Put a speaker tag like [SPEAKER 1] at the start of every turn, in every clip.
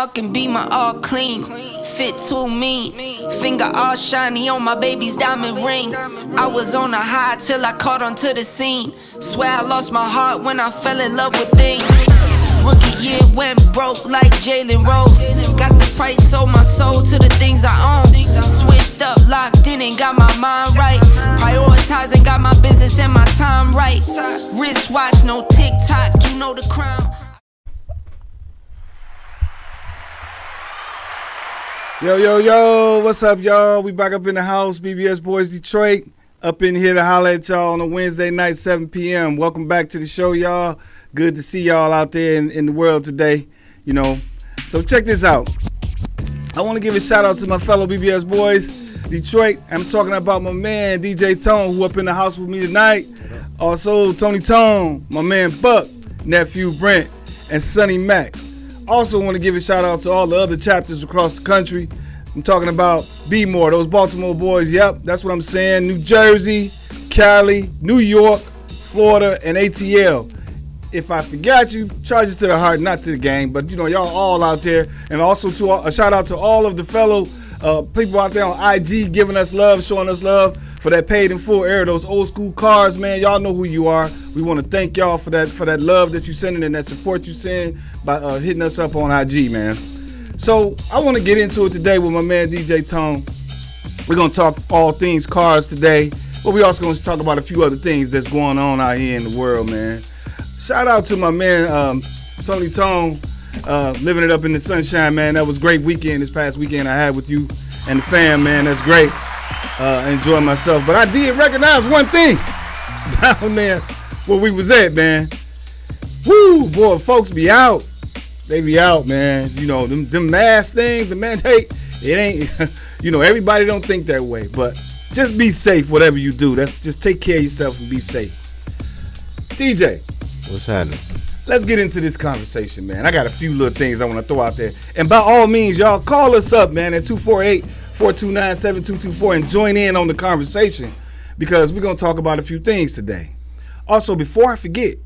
[SPEAKER 1] dark and be my all clean. Fit too mean, finger all shiny on my baby's diamond ring. I was on a high till I caught onto the scene. Swear I lost my heart when I fell in love with things. Rookie year went broke like Jalen Rose. Got the price, sold my soul to the things I own. Switched up, locked in and got my mind right. Prioritizing, got my business and my time right. Wristwatch, no TikTok, you know the crown.
[SPEAKER 2] Yo, what's up, y'all? We back up in the house, BBS Boys Detroit. Up in here to holler at y'all on a Wednesday night, 7 p.m. Welcome back to the show, y'all. Good to see y'all out there in the world today, you know. So check this out. I want to give a shout out to my fellow BBS Boys Detroit. I'm talking about my man, DJ Tone, who up in the house with me tonight. Also, Tony Tone, my man Buck, nephew Brent, and Sonny Mac. Also want to give a shout out to all the other chapters across the country. I'm talking about B-More, those Baltimore boys. Yep, that's what I'm saying. New Jersey, Cali, New York, Florida, and ATL. If I forgot you, charge it to the heart, not to the gang. But, you know, y'all all out there. And also a shout out to all of the fellow people out there on IG giving us love, showing us love for that paid in full era, those old school cars, man. Y'all know who you are. We want to thank y'all for that love that you sending and that support you send by hitting us up on IG, man. So I want to get into it today with my man DJ Tone. We're going to talk all things cars today, but we also going to talk about a few other things that's going on out here in the world, man. Shout out to my man Tony Tone, living it up in the sunshine, man. That was a great weekend, this past weekend I had with you and the fam, man. That's great. Enjoying myself. But I did recognize one thing down there where we was at, man. Woo, boy, folks be out. They be out, man. You know, them mask things, the mandate, it ain't, you know, everybody don't think that way. But just be safe, whatever you do. Just take care of yourself and be safe. DJ.
[SPEAKER 3] What's happening?
[SPEAKER 2] Let's get into this conversation, man. I got a few little things I want to throw out there. And by all means, y'all call us up, man, at 248-429-7224 and join in on the conversation because we're going to talk about a few things today. Also, before I forget,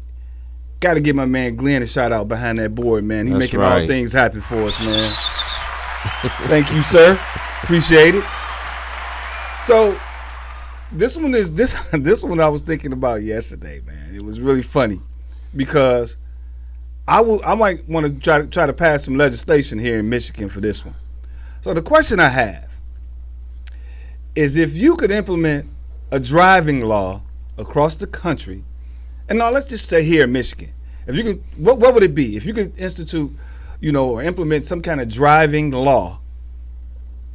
[SPEAKER 2] got to give my man Glenn a shout out behind that board, man. He's making all things happen for us, man. Thank you, sir. Appreciate it. So this one I was thinking about yesterday, man. It was really funny because I might want to try to pass some legislation here in Michigan for this one. So the question I have is if you could implement a driving law across the country. And now let's just say here in Michigan, if you could, what would it be? If you could institute, you know, or implement some kind of driving law,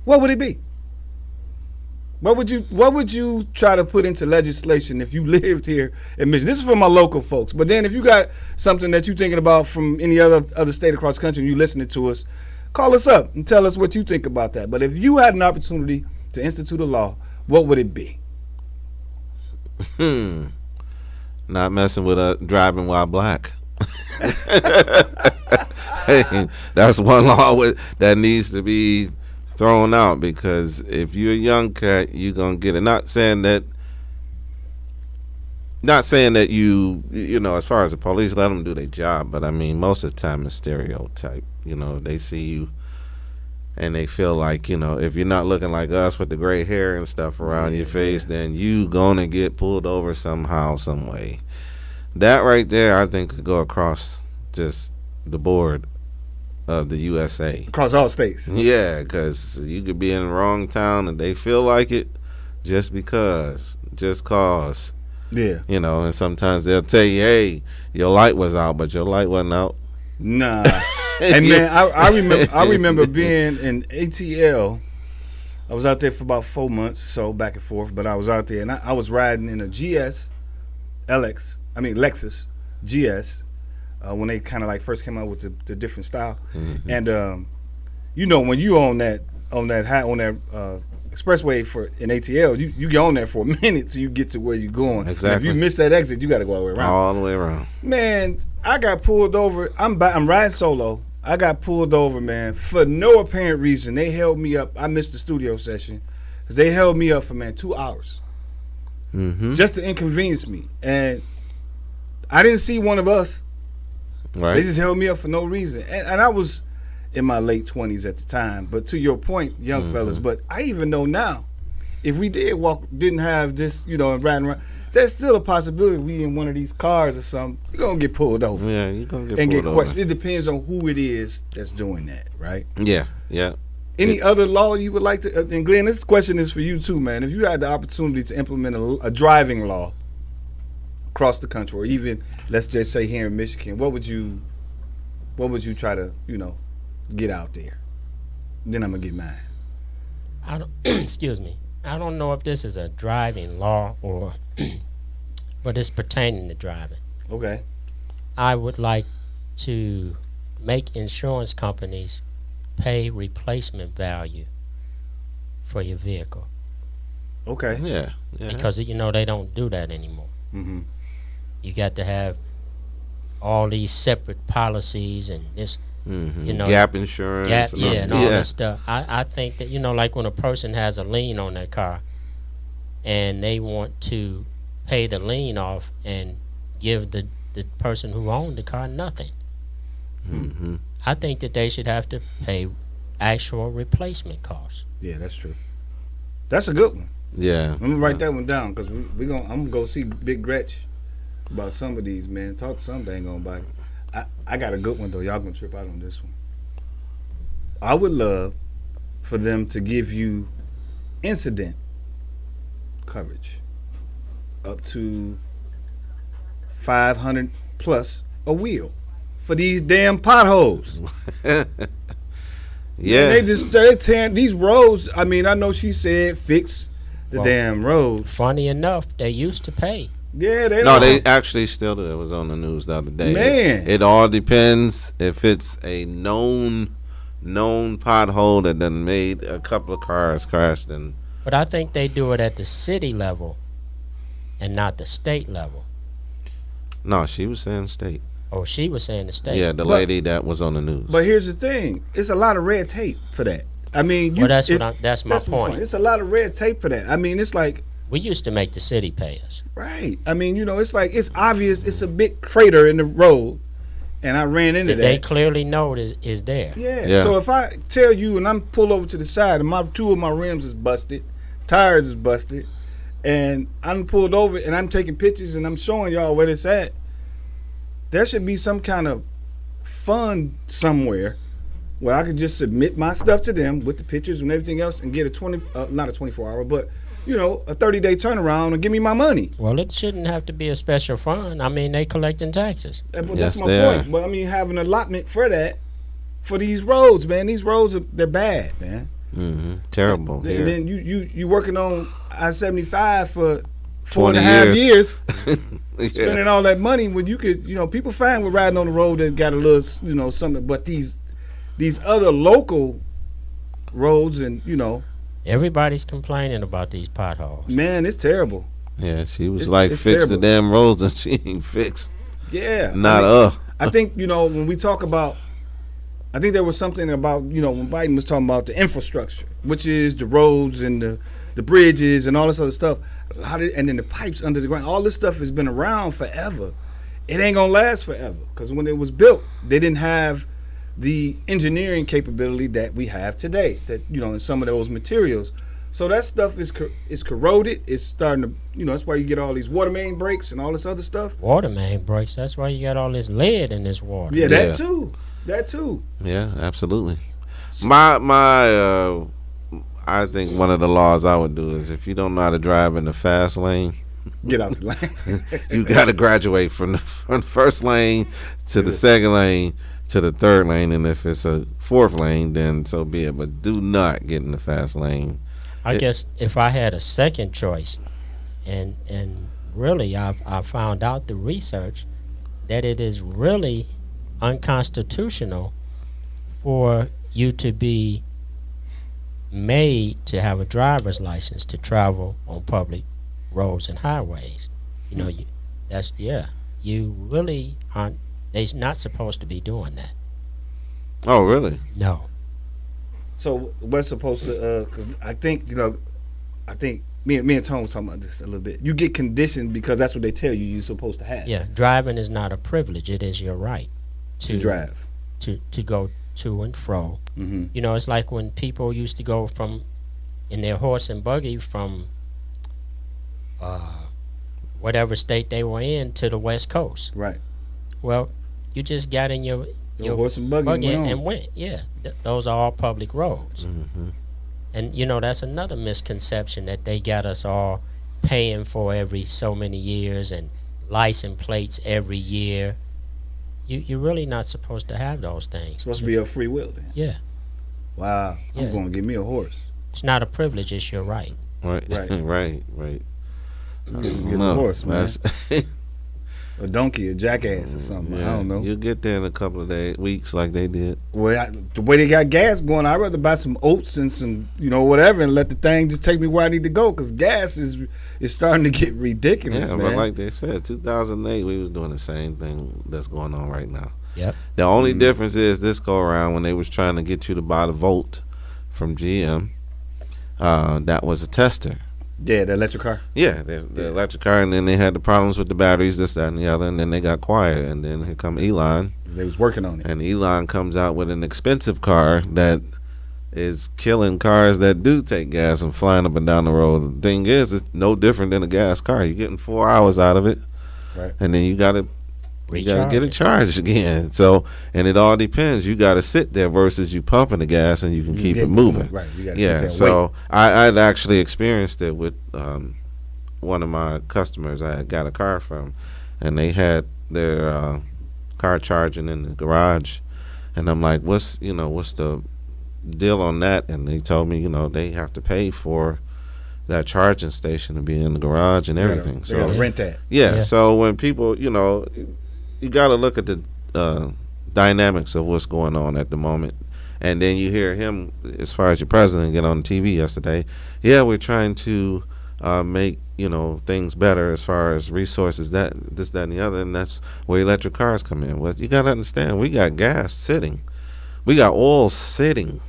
[SPEAKER 2] what would it be? What would you try to put into legislation if you lived here in Michigan? This is for my local folks. But then if you got something that you're thinking about from any other state across the country and you listening to us, call us up and tell us what you think about that. But if you had an opportunity to institute a law, what would it be?
[SPEAKER 3] Not messing with driving while black. That's one law that needs to be thrown out because if you're a young cat, you're gonna get it. Not saying that you know, as far as the police, let them do their job, but I mean, most of the time it's stereotype. You know, they see you and they feel like, you know, if you're not looking like us with the gray hair and stuff around your face, then you gonna get pulled over somehow, some way. That right there, I think, could go across just the board of the USA.
[SPEAKER 2] Across all states.
[SPEAKER 3] Yeah, because you could be in the wrong town and they feel like it just cause.
[SPEAKER 2] Yeah.
[SPEAKER 3] You know, and sometimes they'll tell you, hey, your light was out, but your light wasn't out.
[SPEAKER 2] Nah. And man, I remember being in ATL. I was out there for about 4 months, so back and forth. But I was out there, and I was riding in a Lexus GS when they kind of like first came out with the different style. Mm-hmm. And you know, when you on that expressway for in ATL, you get on there for a minute till you get to where you're going.
[SPEAKER 3] Exactly.
[SPEAKER 2] And if you miss that exit, you got to go all the way around.
[SPEAKER 3] All the way around.
[SPEAKER 2] Man, I got pulled over. I'm riding solo. I got pulled over, man, for no apparent reason. They held me up. I missed the studio session because they held me up for 2 hours just to inconvenience me. And I didn't see one of us.
[SPEAKER 3] Right.
[SPEAKER 2] They just held me up for no reason. And I was in my late 20s at the time. But to your point, young fellas, but I even know now, if we didn't have this, and riding around, there's still a possibility we in one of these cars or something, you're going to get pulled over.
[SPEAKER 3] Yeah, you're going to
[SPEAKER 2] and
[SPEAKER 3] get
[SPEAKER 2] get questioned. It depends on who it is that's doing that, right?
[SPEAKER 3] Yeah.
[SPEAKER 2] Any other law you would like to, and Glenn, this question is for you too, man. If you had the opportunity to implement a driving law across the country, or even, let's just say here in Michigan, what would you try to, get out there? Then I'm going to get mine.
[SPEAKER 4] I don't, excuse me. I don't know if this is a driving law or, but it's pertaining to driving.
[SPEAKER 2] Okay.
[SPEAKER 4] I would like to make insurance companies pay replacement value for your vehicle.
[SPEAKER 2] Okay.
[SPEAKER 3] Yeah.
[SPEAKER 4] Because, they don't do that anymore.
[SPEAKER 2] Mm-hmm.
[SPEAKER 4] You got to have all these separate policies and this,
[SPEAKER 3] gap insurance.
[SPEAKER 4] and all that stuff. I think that, like when a person has a lien on their car and they want to pay the lien off and give the person who owned the car nothing.
[SPEAKER 3] Mm-hmm.
[SPEAKER 4] I think that they should have to pay actual replacement costs.
[SPEAKER 2] Yeah, that's true. That's a good one.
[SPEAKER 3] Yeah.
[SPEAKER 2] I'm gonna write that one down because I'm gonna go see Big Gretch about some of these, man. Talk to some dang on about it. I got a good one though. Y'all gonna trip out on this one. I would love for them to give you incident coverage up to 500 plus a wheel for these damn potholes.
[SPEAKER 3] Yeah.
[SPEAKER 2] Man, they're tearing these roads. I mean, I know she said fix the damn roads.
[SPEAKER 4] Funny enough, they used to pay.
[SPEAKER 2] Yeah,
[SPEAKER 3] they actually still do. It was on the news the other day.
[SPEAKER 2] Man,
[SPEAKER 3] it all depends if it's a known pothole that done made a couple of cars crashed.
[SPEAKER 4] But I think they do it at the city level and not the state level.
[SPEAKER 3] No, she was saying state.
[SPEAKER 4] Oh, she was saying the state.
[SPEAKER 3] Yeah, the lady that was on the news.
[SPEAKER 2] But here's the thing: it's a lot of red tape for that. I mean,
[SPEAKER 4] that's my point.
[SPEAKER 2] It's a lot of red tape for that. I mean, it's like
[SPEAKER 4] we used to make the city pay us.
[SPEAKER 2] Right. I mean, it's like it's obvious. It's a big crater in the road, and I ran into that.
[SPEAKER 4] They clearly know it is there.
[SPEAKER 2] Yeah. So if I tell you, and I'm pulled over to the side, and two of my rims is busted, tires is busted, and I'm pulled over, and I'm taking pictures, and I'm showing y'all where it's at. There should be some kind of fund somewhere where I could just submit my stuff to them with the pictures and everything else and get not a 24-hour, but a 30-day turnaround and give me my money.
[SPEAKER 4] Well, it shouldn't have to be a special fund. I mean, they collecting taxes.
[SPEAKER 2] That's my point. But I mean, have an allotment for that, for these roads, man. These roads they're bad, man.
[SPEAKER 3] Mm-hmm. Terrible.
[SPEAKER 2] And then you working on I-75 for 4.5 years, spending all that money when you could, people fine with riding on the road that got a little, something. But these other local roads and
[SPEAKER 4] everybody's complaining about these potholes.
[SPEAKER 2] Man, it's terrible.
[SPEAKER 3] Yeah, she was
[SPEAKER 2] it's
[SPEAKER 3] fix
[SPEAKER 2] terrible.
[SPEAKER 3] the damn roads, and she ain't fixed.
[SPEAKER 2] Yeah,
[SPEAKER 3] I
[SPEAKER 2] think when we talk about, I think there was something about when Biden was talking about the infrastructure, which is the roads and the bridges and all this other stuff. And then the pipes under the ground. All this stuff has been around forever. It ain't gonna last forever because when it was built, they didn't have the engineering capability that we have today. That in some of those materials. So that stuff is corroded. It's starting to that's why you get all these water main breaks and all this other stuff.
[SPEAKER 4] Water main breaks. That's why you got all this lead in this water.
[SPEAKER 2] Yeah, that too. That too.
[SPEAKER 3] Yeah, absolutely. My I think one of the laws I would do is if you don't know how to drive in the fast lane,
[SPEAKER 2] get out the lane.
[SPEAKER 3] You got to graduate from the first lane to the second lane to the third lane, and if it's a fourth lane, then so be it. But do not get in the fast lane.
[SPEAKER 4] I guess if I had a second choice, and really I found out the research that it is really unconstitutional for you to be made to have a driver's license to travel on public roads and highways. You really aren't. They're not supposed to be doing that.
[SPEAKER 3] Oh, really?
[SPEAKER 4] No.
[SPEAKER 2] So what's supposed to? Because I think me and Tone was talking about this a little bit. You get conditioned because that's what they tell you you're supposed to have.
[SPEAKER 4] Yeah, driving is not a privilege. It is your right
[SPEAKER 2] to drive.
[SPEAKER 4] To go to and fro.
[SPEAKER 2] Mm-hmm.
[SPEAKER 4] You know, it's like when people used to go from in their horse and buggy from whatever state they were in to the West Coast.
[SPEAKER 2] Right.
[SPEAKER 4] Well, you just got in your
[SPEAKER 2] horse and buggy
[SPEAKER 4] and went. Yeah, those are all public roads.
[SPEAKER 3] Mm-hmm.
[SPEAKER 4] And you know, that's another misconception, that they got us all paying for every so many years and license plates every year. You're really not supposed to have those things.
[SPEAKER 2] Supposed to be a free will then.
[SPEAKER 4] Yeah.
[SPEAKER 2] Wow.
[SPEAKER 4] Yeah.
[SPEAKER 2] I'm going to give me a horse.
[SPEAKER 4] It's not a privilege, it's your right.
[SPEAKER 3] Right.
[SPEAKER 2] Right.
[SPEAKER 3] right.
[SPEAKER 2] Get a horse, man. A donkey, a jackass or something.
[SPEAKER 3] Yeah,
[SPEAKER 2] I don't know.
[SPEAKER 3] You'll get there in a couple of weeks like they did.
[SPEAKER 2] Well, the way they got gas going, I'd rather buy some oats and some, whatever, and let the thing just take me where I need to go, because gas is starting to get ridiculous,
[SPEAKER 3] Yeah,
[SPEAKER 2] man.
[SPEAKER 3] but like they said, 2008, we was doing the same thing that's going on right now.
[SPEAKER 4] Yep.
[SPEAKER 3] The only difference is this go around, when they was trying to get you to buy the Volt from GM, that was a tester.
[SPEAKER 2] Yeah, the electric car.
[SPEAKER 3] Yeah, the electric car, and then they had the problems with the batteries, this, that, and the other, and then they got quiet, and then here come Elon.
[SPEAKER 2] They was working on it.
[SPEAKER 3] And Elon comes out with an expensive car that is killing cars that do take gas and flying up and down the road. The thing is, it's no different than a gas car. You're getting 4 hours out of it,
[SPEAKER 2] Right.
[SPEAKER 3] and then you gotta get it
[SPEAKER 4] Recharge.
[SPEAKER 3] charged again. So, and it all depends. You gotta sit there versus you pumping the gas and you can keep it moving.
[SPEAKER 2] Right. You got to
[SPEAKER 3] Yeah, so I'd actually experienced it with one of my customers I had got a car from, and they had their car charging in the garage, and I'm like, what's the deal on that? And they told me, they have to pay for that charging station to be in the garage and everything.
[SPEAKER 2] They gotta
[SPEAKER 3] So
[SPEAKER 2] rent that.
[SPEAKER 3] yeah,
[SPEAKER 4] Yeah.
[SPEAKER 3] so when people, you got to look at the dynamics of what's going on at the moment. And then you hear him, as far as your president, get on TV yesterday. Yeah, we're trying to make things better as far as resources, this, that, and the other, and that's where electric cars come in. Well, you got to understand, we got gas sitting, we got oil sitting.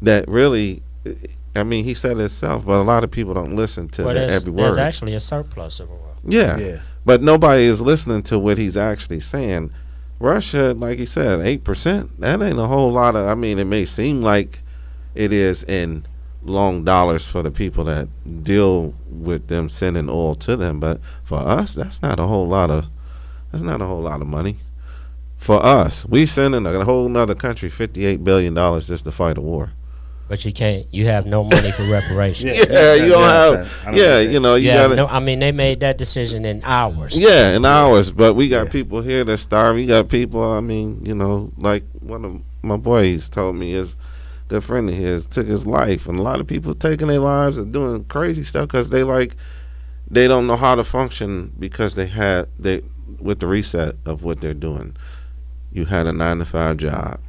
[SPEAKER 3] That really, I mean, he said it himself, but a lot of people don't listen to every word.
[SPEAKER 4] There's actually a surplus of oil.
[SPEAKER 3] Yeah. But nobody is listening to what he's actually saying. Russia, like he said, 8%. That ain't a whole lot of. I mean, it may seem like it is in long dollars for the people that deal with them sending oil to them, but for us, that's not a whole lot of. That's not a whole lot of money. For us, we sending a whole nother country $58 billion just to fight a war.
[SPEAKER 4] But you have no money for reparations.
[SPEAKER 3] Yeah, you don't have. Yeah, you got
[SPEAKER 4] no, I mean, they made that decision in hours.
[SPEAKER 3] Yeah, in hours. But we got people here that starve. You got people. I mean, like one of my boys told me, his good friend of his took his life, and a lot of people taking their lives and doing crazy stuff because they don't know how to function because with the reset of what they're doing. You had a 9-to-5 job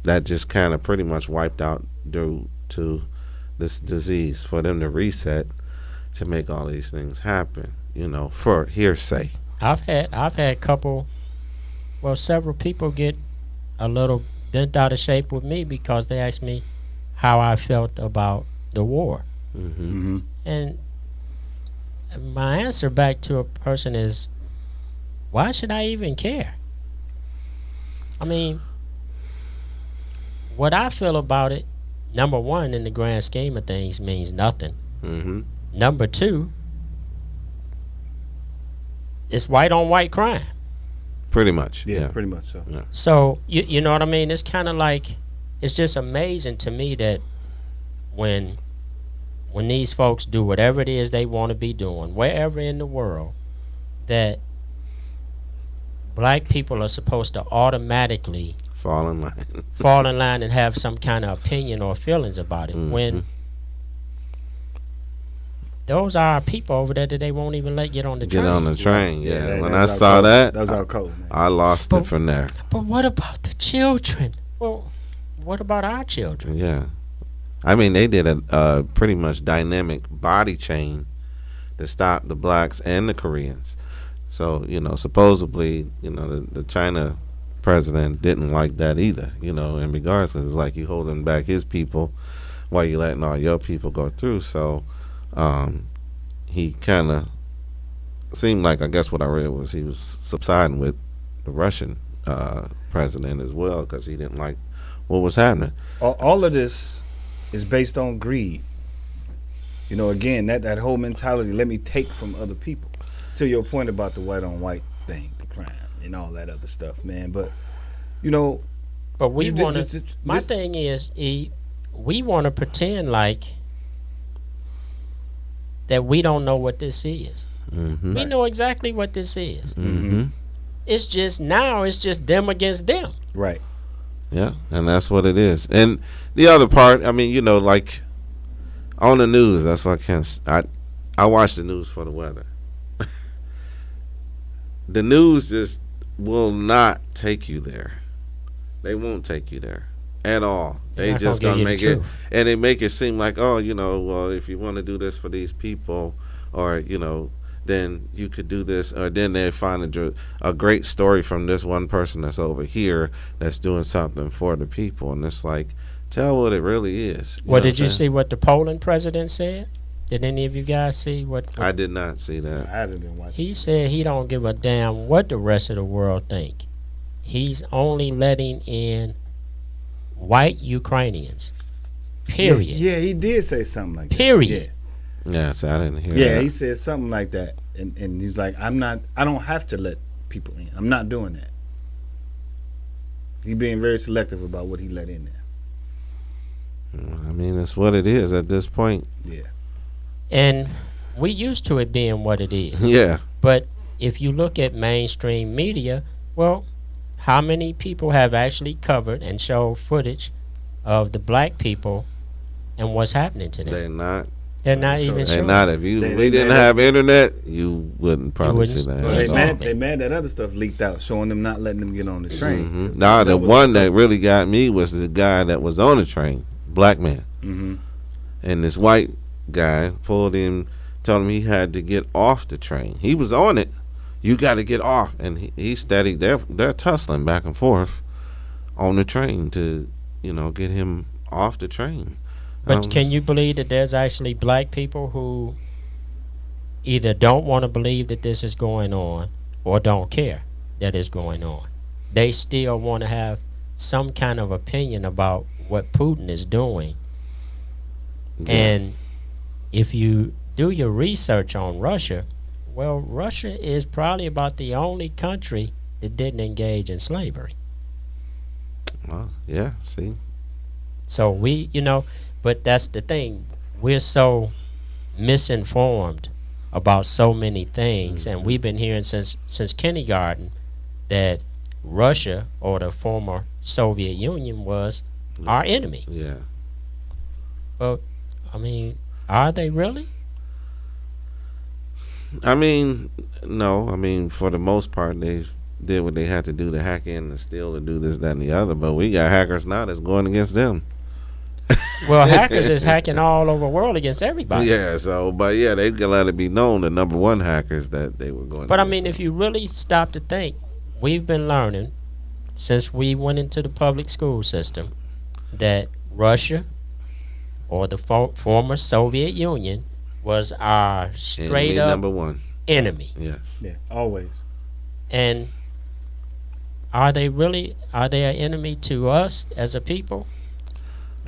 [SPEAKER 3] that just kind of pretty much wiped out due to this disease. For them to reset to make all these things happen, for hearsay.
[SPEAKER 4] I've had several people get a little bent out of shape with me because they asked me how I felt about the war.
[SPEAKER 3] Mm-hmm.
[SPEAKER 4] And my answer back to a person is, why should I even care? I mean, what I feel about it, number one, in the grand scheme of things, means nothing.
[SPEAKER 3] Mm-hmm.
[SPEAKER 4] Number two, it's white on white crime.
[SPEAKER 3] Pretty much.
[SPEAKER 2] Yeah, pretty much so.
[SPEAKER 3] Yeah.
[SPEAKER 4] So, you know what I mean? It's kind of like, it's just amazing to me that when these folks do whatever it is they want to be doing, wherever in the world, that black people are supposed to automatically
[SPEAKER 3] Fall in line.
[SPEAKER 4] fall in line and have some kind of opinion or feelings about it, when those are our people over there that they won't even let get on the train.
[SPEAKER 3] Get on the train, yeah. When I
[SPEAKER 2] was
[SPEAKER 3] saw
[SPEAKER 2] out cold.
[SPEAKER 3] that,
[SPEAKER 2] That was out cold, man.
[SPEAKER 3] I lost it from there.
[SPEAKER 4] But what about the children? Well, what about our children?
[SPEAKER 3] Yeah. I mean, they did a pretty much dynamic body chain to stop the blacks and the Koreans. So, supposedly, the China president didn't like that either, in regards to, it's like you holding back his people while you letting all your people go through. So he kind of seemed like, I guess what I read was he was subsiding with the Russian president as well because he didn't like what was happening.
[SPEAKER 2] All of this is based on greed. Again, that whole mentality, let me take from other people. To your point about the white on white thing, the crime and all that other stuff, man. But
[SPEAKER 4] But we want to. My thing is, we want to pretend like that we don't know what this is.
[SPEAKER 3] Mm-hmm.
[SPEAKER 4] We know exactly what this is.
[SPEAKER 3] Mm-hmm.
[SPEAKER 4] It's just them against them.
[SPEAKER 2] Right.
[SPEAKER 3] Yeah, and that's what it is. And the other part, I mean, like on the news, that's why I watch the news for the weather. The news just will not take you there. They won't take you there at all. They just gonna make it, and they make it seem like, oh, well, if you want to do this for these people, or then you could do this, or then they find a great story from this one person that's over here that's doing something for the people, and it's like, tell what it really is.
[SPEAKER 4] Well, did you see what the Poland president said? Did any of you guys see what?
[SPEAKER 3] I did not see that.
[SPEAKER 2] I haven't been watching.
[SPEAKER 4] He said he don't give a damn what the rest of the world think. He's only letting in white Ukrainians. Period.
[SPEAKER 2] Yeah, he did say something like that.
[SPEAKER 4] Period.
[SPEAKER 3] Yeah, so I didn't hear that.
[SPEAKER 2] Yeah, he said something like that. And he's like, I don't have to let people in. I'm not doing that. He's being very selective about what he let in there.
[SPEAKER 3] I mean, it's what it is at this point.
[SPEAKER 2] Yeah.
[SPEAKER 4] And we used to it being what it is.
[SPEAKER 3] Yeah.
[SPEAKER 4] But if you look at mainstream media, well, how many people have actually covered and showed footage of the black people and what's happening to them? They're not even
[SPEAKER 3] They're
[SPEAKER 4] showing.
[SPEAKER 3] not. If we didn't have internet, you wouldn't probably see that.
[SPEAKER 2] Well, they mad that other stuff leaked out, showing them not letting them get on the train.
[SPEAKER 3] Mm-hmm. Nah, the one that really got me was the guy that was on the train, black man.
[SPEAKER 2] Mm-hmm.
[SPEAKER 3] And this white guy pulled him, told him he had to get off the train. He was on it. You got to get off, and he steady. They're tussling back and forth on the train to, get him off the train.
[SPEAKER 4] But can you believe that there's actually black people who either don't want to believe that this is going on or don't care that it's going on? They still want to have some kind of opinion about what Putin is doing. Yeah. And if you do your research on Russia, well, Russia is probably about the only country that didn't engage in slavery.
[SPEAKER 3] Yeah, see.
[SPEAKER 4] So but that's the thing. We're so misinformed about so many things, and we've been hearing since kindergarten that Russia or the former Soviet Union was our enemy.
[SPEAKER 3] Yeah.
[SPEAKER 4] Well, I mean, are they really?
[SPEAKER 3] I mean, no. I mean, for the most part, they did what they had to do to hack in and steal to do this, that, and the other. But we got hackers now that's going against them.
[SPEAKER 4] Well, hackers is hacking all over the world against everybody.
[SPEAKER 3] Yeah, they can let it be known the number one hackers that they were going.
[SPEAKER 4] But I mean, if you really stop to think, we've been learning since we went into the public school system that Russia or the former Soviet Union was our straight up
[SPEAKER 3] number one
[SPEAKER 4] enemy.
[SPEAKER 3] Yes.
[SPEAKER 2] Yeah, always.
[SPEAKER 4] And are they an enemy to us as a people?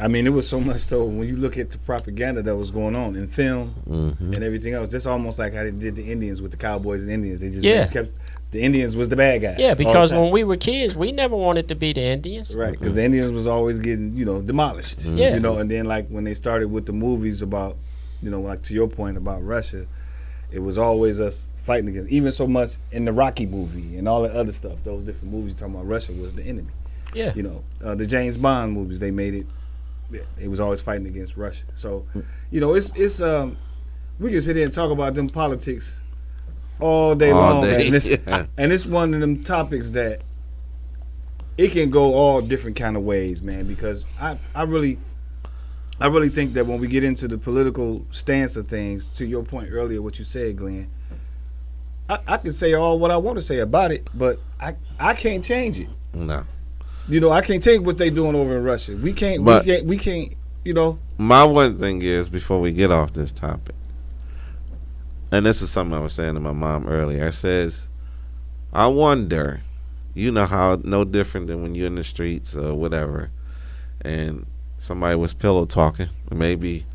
[SPEAKER 2] I mean, it was so much though. When you look at the propaganda that was going on in film and everything else, that's almost like how they did the Indians with the Cowboys and Indians. They just kept the Indians was the bad guys.
[SPEAKER 4] Yeah, because when we were kids, we never wanted to be the Indians.
[SPEAKER 2] Right, because the Indians was always getting demolished.
[SPEAKER 4] Yeah,
[SPEAKER 2] and then like when they started with the movies about like to your point about Russia, it was always us fighting against. Even so much in the Rocky movie and all the other stuff, those different movies talking about Russia was the enemy.
[SPEAKER 4] Yeah,
[SPEAKER 2] the James Bond movies, they made it. It was always fighting against Russia. So, it's we can sit here and talk about them politics all day long, man. And it's one of them topics that it can go all different kind of ways, man. Because I really think that when we get into the political stance of things, to your point earlier, what you said, Glenn, I can say all what I want to say about it, but I can't change it.
[SPEAKER 3] No.
[SPEAKER 2] I can't take what they doing over in Russia. We can't.
[SPEAKER 3] My one thing is, before we get off this topic, and this is something I was saying to my mom earlier. I says, I wonder you know how no different than when you're in the streets or whatever, and somebody was pillow talking. Maybe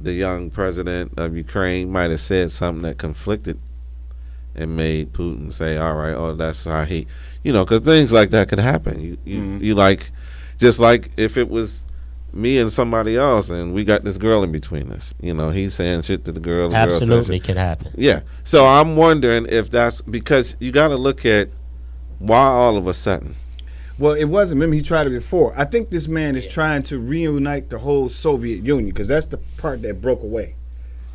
[SPEAKER 3] the young president of Ukraine might have said something that conflicted and made Putin say, "All right, oh, that's how he," because things like that could happen. You like, just like if it was me and somebody else, and we got this girl in between us. He's saying shit to the girl. The
[SPEAKER 4] Absolutely
[SPEAKER 3] girl
[SPEAKER 4] can happen.
[SPEAKER 3] Yeah. So I'm wondering if that's because you got to look at why all of a sudden.
[SPEAKER 2] Well, it wasn't. Remember, he tried it before. I think this man is trying to reunite the whole Soviet Union because that's the part that broke away.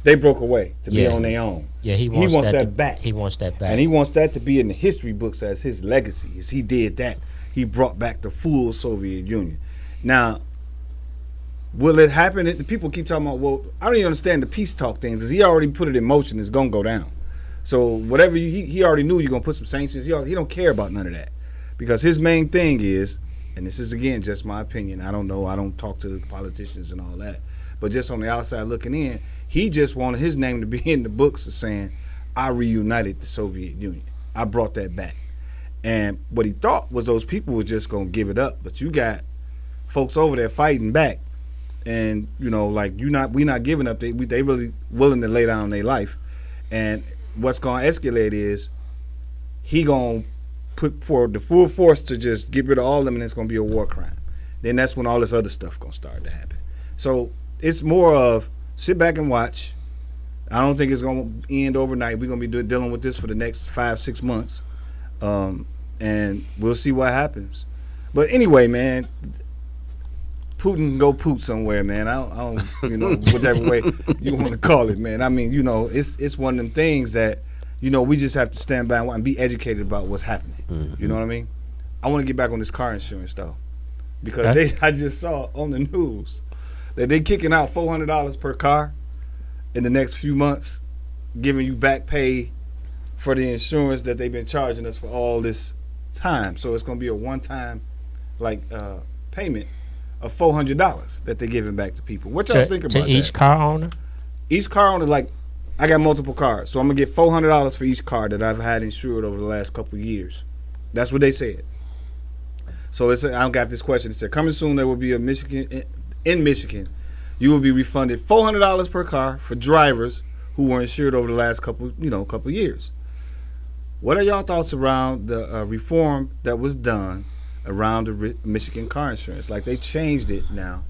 [SPEAKER 2] They broke away to be on their own.
[SPEAKER 4] Yeah, he wants
[SPEAKER 2] that back.
[SPEAKER 4] He wants that back.
[SPEAKER 2] And he wants that to be in the history books as his legacy. As he did that, he brought back the full Soviet Union. Now, will it happen? The people keep talking about, well, I don't even understand the peace talk thing because he already put it in motion. It's going to go down. So whatever, he already knew you're going to put some sanctions. He don't care about none of that. Because his main thing is, and this is, again, just my opinion. I don't know. I don't talk to the politicians and all that. But just on the outside looking in, he just wanted his name to be in the books of saying, I reunited the Soviet Union. I brought that back. And what he thought was those people were just going to give it up. But you got folks over there fighting back. And, we not giving up. They really willing to lay down their life. And what's going to escalate is he going to put forward the full force to just get rid of all of them, and it's going to be a war crime. Then that's when all this other stuff going to start to happen. So it's more of sit back and watch. I don't think it's going to end overnight. We're going to be dealing with this for the next 5-6 months, and we'll see what happens. But anyway, man, Putin can go poop somewhere, man. I don't whatever way you want to call it, man. I mean, it's one of them things that, we just have to stand by and be educated about what's happening. Mm-hmm. You know what I mean? I want to get back on this car insurance, though, because I just saw on the news that they're kicking out $400 per car in the next few months, giving you back pay for the insurance that they've been charging us for all this time. So it's going to be a one-time payment of $400 that they're giving back to people. What y'all think about that?
[SPEAKER 4] To each car owner?
[SPEAKER 2] Each car owner, I got multiple cars, so I'm going to get $400 for each car that I've had insured over the last couple of years. That's what they said. So I got this question. It said, coming soon there will be in Michigan, you will be refunded $400 per car for drivers who were insured over the last couple of years. What are y'all thoughts around the reform that was done around the Michigan car insurance? Like, they changed it now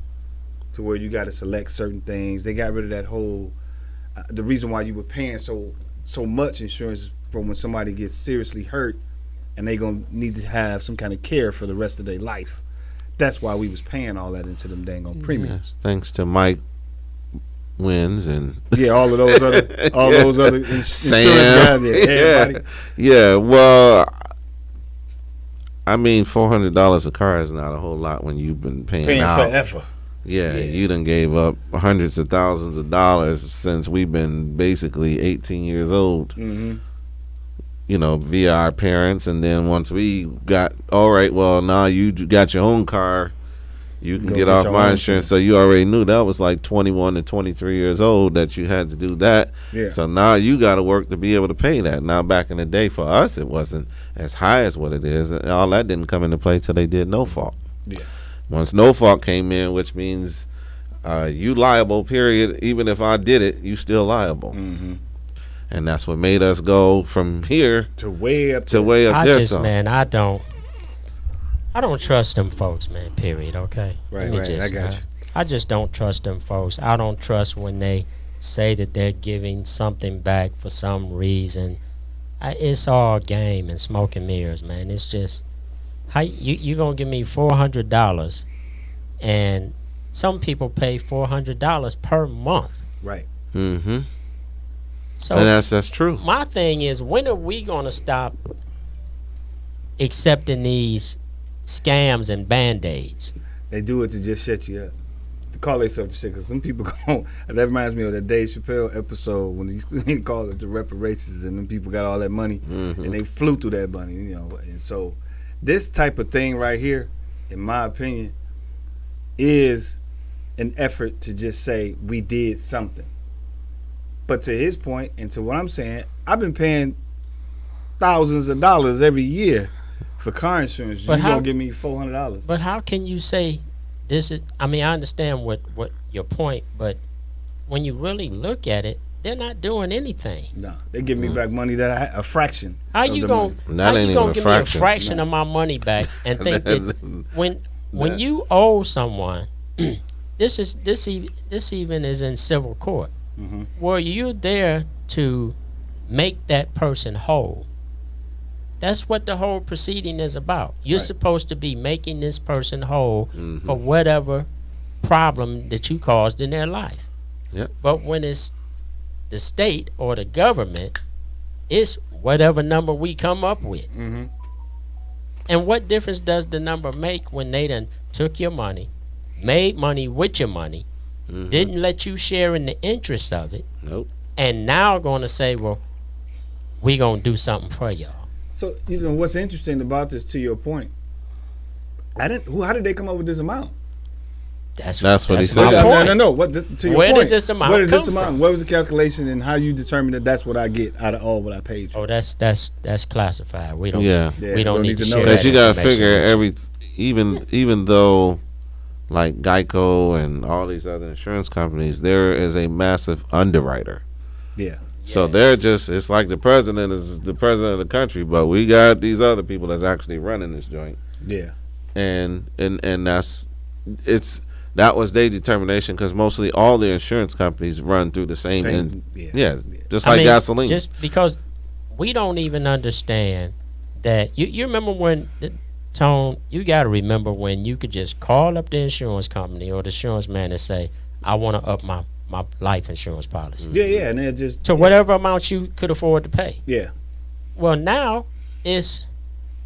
[SPEAKER 2] to where you got to select certain things. They got rid of that whole the reason why you were paying so much insurance from when somebody gets seriously hurt and they gonna need to have some kind of care for the rest of their life. That's why we was paying all that into them dang on premiums.
[SPEAKER 3] Yeah, thanks to Mike Wins and
[SPEAKER 2] all those other insurance
[SPEAKER 3] Sam.
[SPEAKER 2] guys. Everybody.
[SPEAKER 3] Yeah. Well, I mean, $400 a car is not a whole lot when you've been paying out
[SPEAKER 2] forever.
[SPEAKER 3] Yeah, you done gave up hundreds of thousands of dollars since we've been basically 18 years old. Mm-hmm. Via our parents, and then once we got, all right, well, now you got your own car, you can get off my insurance. So you already knew that was like 21 to 23 years old that you had to do that. Yeah. So now you got to work to be able to pay that. Now, back in the day, for us, it wasn't as high as what it is. All that didn't come into play till they did no fault.
[SPEAKER 2] Yeah.
[SPEAKER 3] Once no fault came in, which means you liable, period. Even if I did it, you still liable. Mm-hmm. And that's what made us go from here
[SPEAKER 2] to way up
[SPEAKER 3] there.
[SPEAKER 4] I don't trust them folks, man, period, okay?
[SPEAKER 2] Right, I got you.
[SPEAKER 4] I just don't trust them folks. I don't trust when they say that they're giving something back for some reason. It's all game and smoke and mirrors, man. It's just, how you gonna give me $400, and some people pay $400 per month.
[SPEAKER 2] Right.
[SPEAKER 3] Mm-hmm.
[SPEAKER 4] So
[SPEAKER 3] and that's true.
[SPEAKER 4] My thing is, when are we gonna stop accepting these scams and band-aids?
[SPEAKER 2] They do it to just shut you up, to call themselves the shit. Because some people go, and that reminds me of that Dave Chappelle episode when he called it the reparations, and then people got all that money, and they flew through that money, And so this type of thing right here, in my opinion, is an effort to just say we did something. But to his point, and to what I'm saying, I've been paying thousands of dollars every year For car insurance,
[SPEAKER 4] But
[SPEAKER 2] you
[SPEAKER 4] how-
[SPEAKER 2] gonna give me $400.
[SPEAKER 4] But how can you say this is? I mean, I understand what your point, but when you really look at it, they're not doing anything.
[SPEAKER 2] No, they give me back money that a fraction.
[SPEAKER 4] How
[SPEAKER 2] of
[SPEAKER 4] you
[SPEAKER 2] the
[SPEAKER 4] gonna
[SPEAKER 2] money.
[SPEAKER 3] That
[SPEAKER 4] how
[SPEAKER 3] ain't
[SPEAKER 4] you
[SPEAKER 3] even
[SPEAKER 4] gonna
[SPEAKER 3] a
[SPEAKER 4] give
[SPEAKER 3] fraction.
[SPEAKER 4] me a fraction of my money back and think that when you owe someone, this even is in civil court, where you're there to make that person whole. That's what the whole proceeding is about. You're
[SPEAKER 2] Right.
[SPEAKER 4] supposed to be making this person whole for whatever problem that you caused in their life.
[SPEAKER 3] Yep.
[SPEAKER 4] But when it's the state or the government, it's whatever number we come up with. And what difference does the number make when they done took your money, made money with your money, didn't let you share in the interest of it,
[SPEAKER 3] Nope.
[SPEAKER 4] and now going to say, well, we going to do something for y'all.
[SPEAKER 2] So you know what's interesting about this? To your point, how did they come up with this amount?
[SPEAKER 3] That's what he
[SPEAKER 4] my
[SPEAKER 3] said.
[SPEAKER 4] point.
[SPEAKER 2] No. What to your
[SPEAKER 4] Where
[SPEAKER 2] point?
[SPEAKER 4] does this amount
[SPEAKER 2] Where did this
[SPEAKER 4] come
[SPEAKER 2] amount?
[SPEAKER 4] from?
[SPEAKER 2] What was the calculation and how you determine that that's what I get out of all what I paid you?
[SPEAKER 4] Oh, that's classified. We don't.
[SPEAKER 3] Yeah.
[SPEAKER 4] We don't need to
[SPEAKER 2] know
[SPEAKER 4] share
[SPEAKER 2] that.
[SPEAKER 3] Because you got to
[SPEAKER 4] information
[SPEAKER 3] figure
[SPEAKER 4] with you.
[SPEAKER 3] even though like Geico and all these other insurance companies, there is a massive underwriter.
[SPEAKER 2] Yeah.
[SPEAKER 3] So
[SPEAKER 4] Yes.
[SPEAKER 3] they're just, it's like the president is the president of the country, but we got these other people that's actually running this joint.
[SPEAKER 2] Yeah.
[SPEAKER 3] And that was their determination, because mostly all the insurance companies run through the same
[SPEAKER 2] Yeah.
[SPEAKER 3] just like gasoline.
[SPEAKER 4] Just because we don't even understand that. You remember when, Tone, you got to remember when you could just call up the insurance company or the insurance man and say, I want to up my life insurance policy
[SPEAKER 2] Yeah, and then just
[SPEAKER 4] to whatever amount you could afford to pay.
[SPEAKER 2] yeah.
[SPEAKER 4] Well, now it's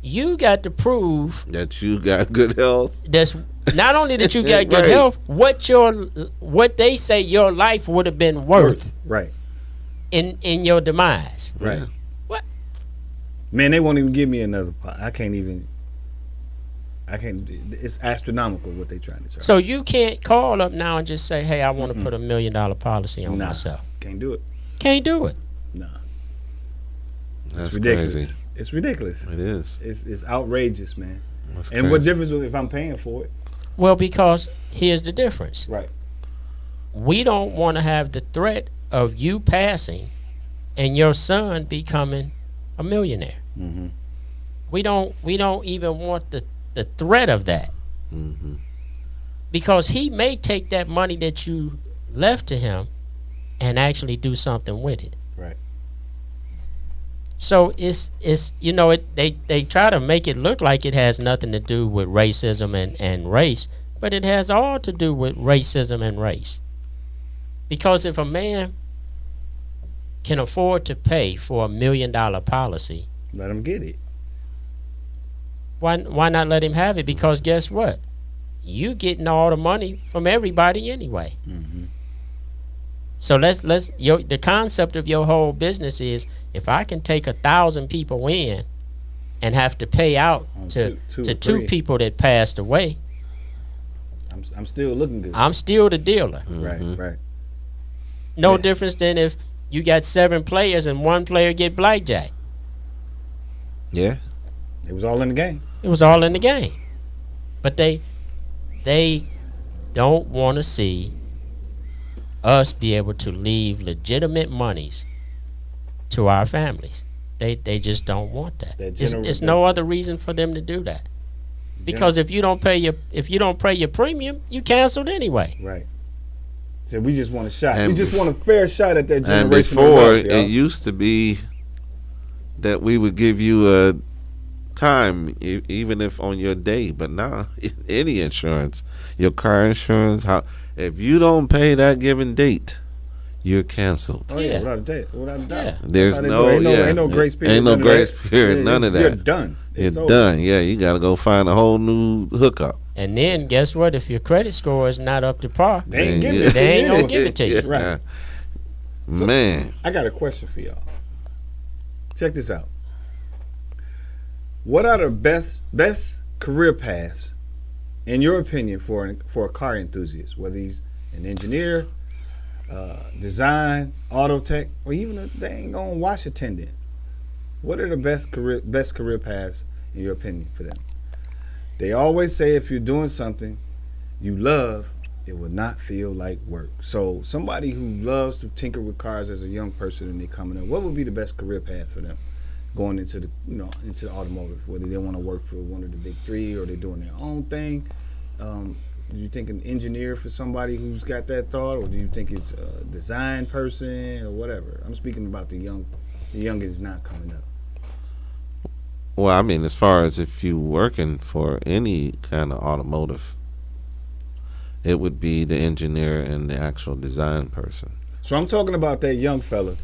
[SPEAKER 4] you got to prove
[SPEAKER 3] that you got good health.
[SPEAKER 4] that's not only that you got good
[SPEAKER 3] Right.
[SPEAKER 4] health, what they say your life would have been worth
[SPEAKER 2] Right.
[SPEAKER 4] in your demise.
[SPEAKER 2] Right.
[SPEAKER 3] Yeah.
[SPEAKER 4] What?
[SPEAKER 2] Man, they won't even give me another pot. I can't. It's astronomical what they trying to charge.
[SPEAKER 4] So you can't call up now and just say, "Hey, I want to put $1 million policy on
[SPEAKER 2] Nah.
[SPEAKER 4] myself."
[SPEAKER 2] Can't do it.
[SPEAKER 4] Can't do it.
[SPEAKER 2] No.
[SPEAKER 3] That's
[SPEAKER 2] It's ridiculous.
[SPEAKER 3] crazy.
[SPEAKER 2] It's ridiculous.
[SPEAKER 3] It is.
[SPEAKER 2] It's outrageous, man.
[SPEAKER 3] That's
[SPEAKER 2] And what
[SPEAKER 3] crazy.
[SPEAKER 2] difference if I'm paying for it?
[SPEAKER 4] Well, because here's the difference.
[SPEAKER 2] Right.
[SPEAKER 4] We don't want to have the threat of you passing and your son becoming a millionaire.
[SPEAKER 2] Mm-hmm.
[SPEAKER 4] We don't even want the threat of that, because he may take that money that you left to him and actually do something with it.
[SPEAKER 2] Right.
[SPEAKER 4] So it's they try to make it look like it has nothing to do with racism and race, but it has all to do with racism and race. Because if a man can afford to pay for $1 million policy,
[SPEAKER 2] Let them get it.
[SPEAKER 4] why not let him have it? Because guess what? You getting all the money from everybody anyway.
[SPEAKER 2] Mm-hmm.
[SPEAKER 4] So the concept of your whole business is, if I can take 1,000 people in and have to pay out to
[SPEAKER 2] two or
[SPEAKER 4] two
[SPEAKER 2] three.
[SPEAKER 4] people that passed away,
[SPEAKER 2] I'm still looking good.
[SPEAKER 4] I'm still the dealer.
[SPEAKER 2] Right.
[SPEAKER 4] No
[SPEAKER 2] Yeah.
[SPEAKER 4] difference than if you got 7 players and 1 player get blackjack.
[SPEAKER 3] Yeah.
[SPEAKER 2] It was all in the game.
[SPEAKER 4] It was all in the game. But they don't want to see us be able to leave legitimate monies to our families. They just don't want that. It's no other reason for them to do that. Because if you don't pay your premium, you canceled anyway.
[SPEAKER 2] Right. So we just want a shot.
[SPEAKER 3] And
[SPEAKER 2] We just want a fair shot at that
[SPEAKER 3] And
[SPEAKER 2] generational
[SPEAKER 3] before,
[SPEAKER 2] wealth, y'all.
[SPEAKER 3] it used to be that we would give you a time, even if on your day. But now, any insurance, your car insurance, if you don't pay that given date, you're canceled.
[SPEAKER 2] Oh yeah,
[SPEAKER 4] Yeah.
[SPEAKER 2] without a doubt. Without a doubt.
[SPEAKER 4] Yeah.
[SPEAKER 3] There's
[SPEAKER 2] That's how they do it. Ain't no grace period.
[SPEAKER 3] Ain't no
[SPEAKER 2] none of
[SPEAKER 3] grace
[SPEAKER 2] that.
[SPEAKER 3] period, none of
[SPEAKER 2] You're
[SPEAKER 3] that.
[SPEAKER 2] done. It's
[SPEAKER 3] You're
[SPEAKER 2] over.
[SPEAKER 3] done. Yeah, you got to go find a whole new hookup.
[SPEAKER 4] And then guess what? If your credit score is not up to par,
[SPEAKER 2] They ain't
[SPEAKER 3] Yeah.
[SPEAKER 2] giving it to
[SPEAKER 4] They ain't
[SPEAKER 2] you
[SPEAKER 4] gonna
[SPEAKER 2] anyway.
[SPEAKER 4] give it to you.
[SPEAKER 2] Right. So-
[SPEAKER 3] Man,
[SPEAKER 2] I got a question for y'all. Check this out. What are the best career paths, in your opinion, for a car enthusiast? Whether he's an engineer, design, auto tech, or even a dang on wash attendant. What are the best career paths in your opinion, for them? They always say if you're doing something you love, it will not feel like work. So somebody who loves to tinker with cars as a young person and they coming up, what would be the best career path for them going into the into the automotive? Whether they want to work for one of the big three or they're doing their own thing. Do you think an engineer for somebody who's got that thought, or do you think it's a design person or whatever? I'm speaking about the youngest not coming up.
[SPEAKER 3] Well, I mean, as far as if you working for any kind of automotive, it would be the engineer and the actual design person.
[SPEAKER 2] So I'm talking about that young fella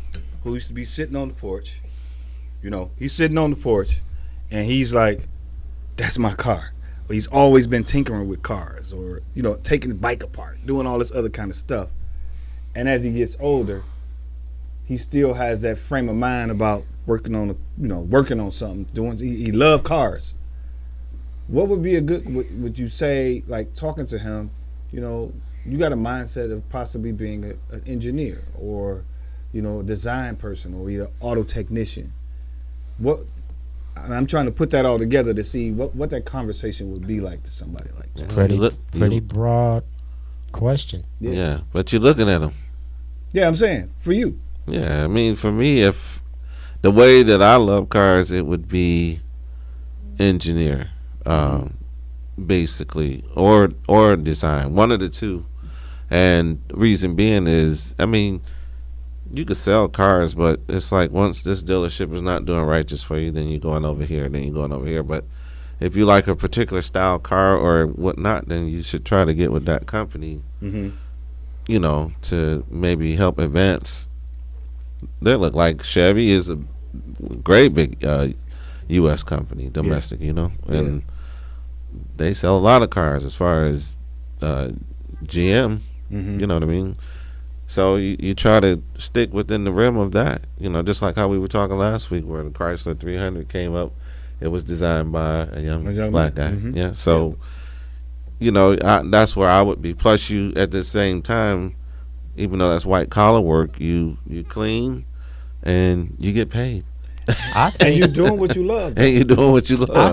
[SPEAKER 2] who used to be sitting on the porch. He's sitting on the porch and he's like, that's my car. Or he's always been tinkering with cars or, taking the bike apart, doing all this other kind of stuff. And as he gets older, he still has that frame of mind about working on something, he loved cars. What would be a good, would you say, like talking to him, you got a mindset of possibly being an engineer or, a design person or an auto technician. I'm trying to put that all together to see what that conversation would be like to somebody like that.
[SPEAKER 4] Pretty broad question.
[SPEAKER 3] Yeah, but you're looking at them.
[SPEAKER 2] Yeah, I'm saying, for you.
[SPEAKER 3] Yeah, I mean, for me, if the way that I love cars, it would be engineer, basically, or design, one of the two. And reason being is, I mean, you could sell cars, but it's like once this dealership is not doing righteous for you, then you're going over here, then you're going over here. But if you like a particular style car or whatnot, then you should try to get with that company, to maybe help advance. They look like Chevy is a great big U.S. company, domestic, and they sell a lot of cars as far as GM, you know what I mean? So you try to stick within the realm of that, just like how we were talking last week where the Chrysler 300 came up. It was designed by a young black guy. Yeah, so, that's where I would be. Plus, you, at the same time, even though that's white collar work, you clean and you get paid.
[SPEAKER 2] And you're doing what you love.
[SPEAKER 4] I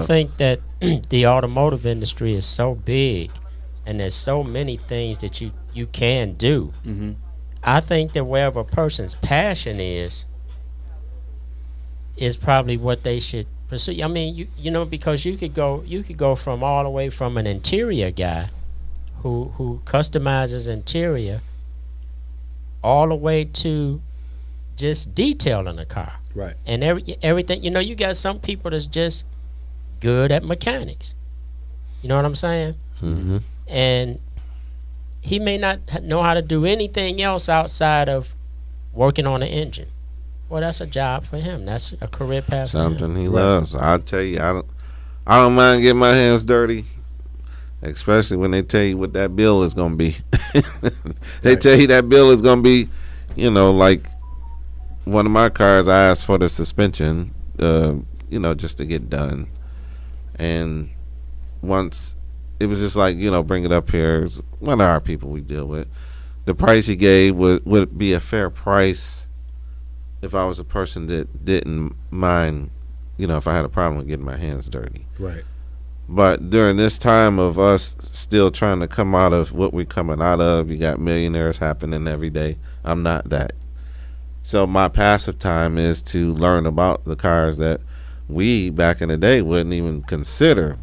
[SPEAKER 4] think that the automotive industry is so big and there's so many things that you can do. I think that wherever a person's passion is probably what they should pursue. I mean, because you could go from all the way from an interior guy who customizes interior all the way to just detailing a car.
[SPEAKER 2] Right.
[SPEAKER 4] And everything, you got some people that's just good at mechanics. You know what I'm saying?
[SPEAKER 3] Mm-hmm.
[SPEAKER 4] And he may not know how to do anything else outside of working on an engine. Well, that's a job for him. That's a career path for him.
[SPEAKER 3] Something he loves. I'll tell you, I don't mind getting my hands dirty, especially when they tell you what that bill is going to be. They tell you that bill is going to be, like one of my cars, I asked for the suspension, just to get done. And once it was just like, bring it up here. It's one of our people we deal with. The price he gave would be a fair price if I was a person that didn't mind, if I had a problem with getting my hands dirty.
[SPEAKER 2] Right.
[SPEAKER 3] But during this time of us still trying to come out of what we're coming out of, you got millionaires happening every day. I'm not that. So my passive time is to learn about the cars that we back in the day wouldn't even consider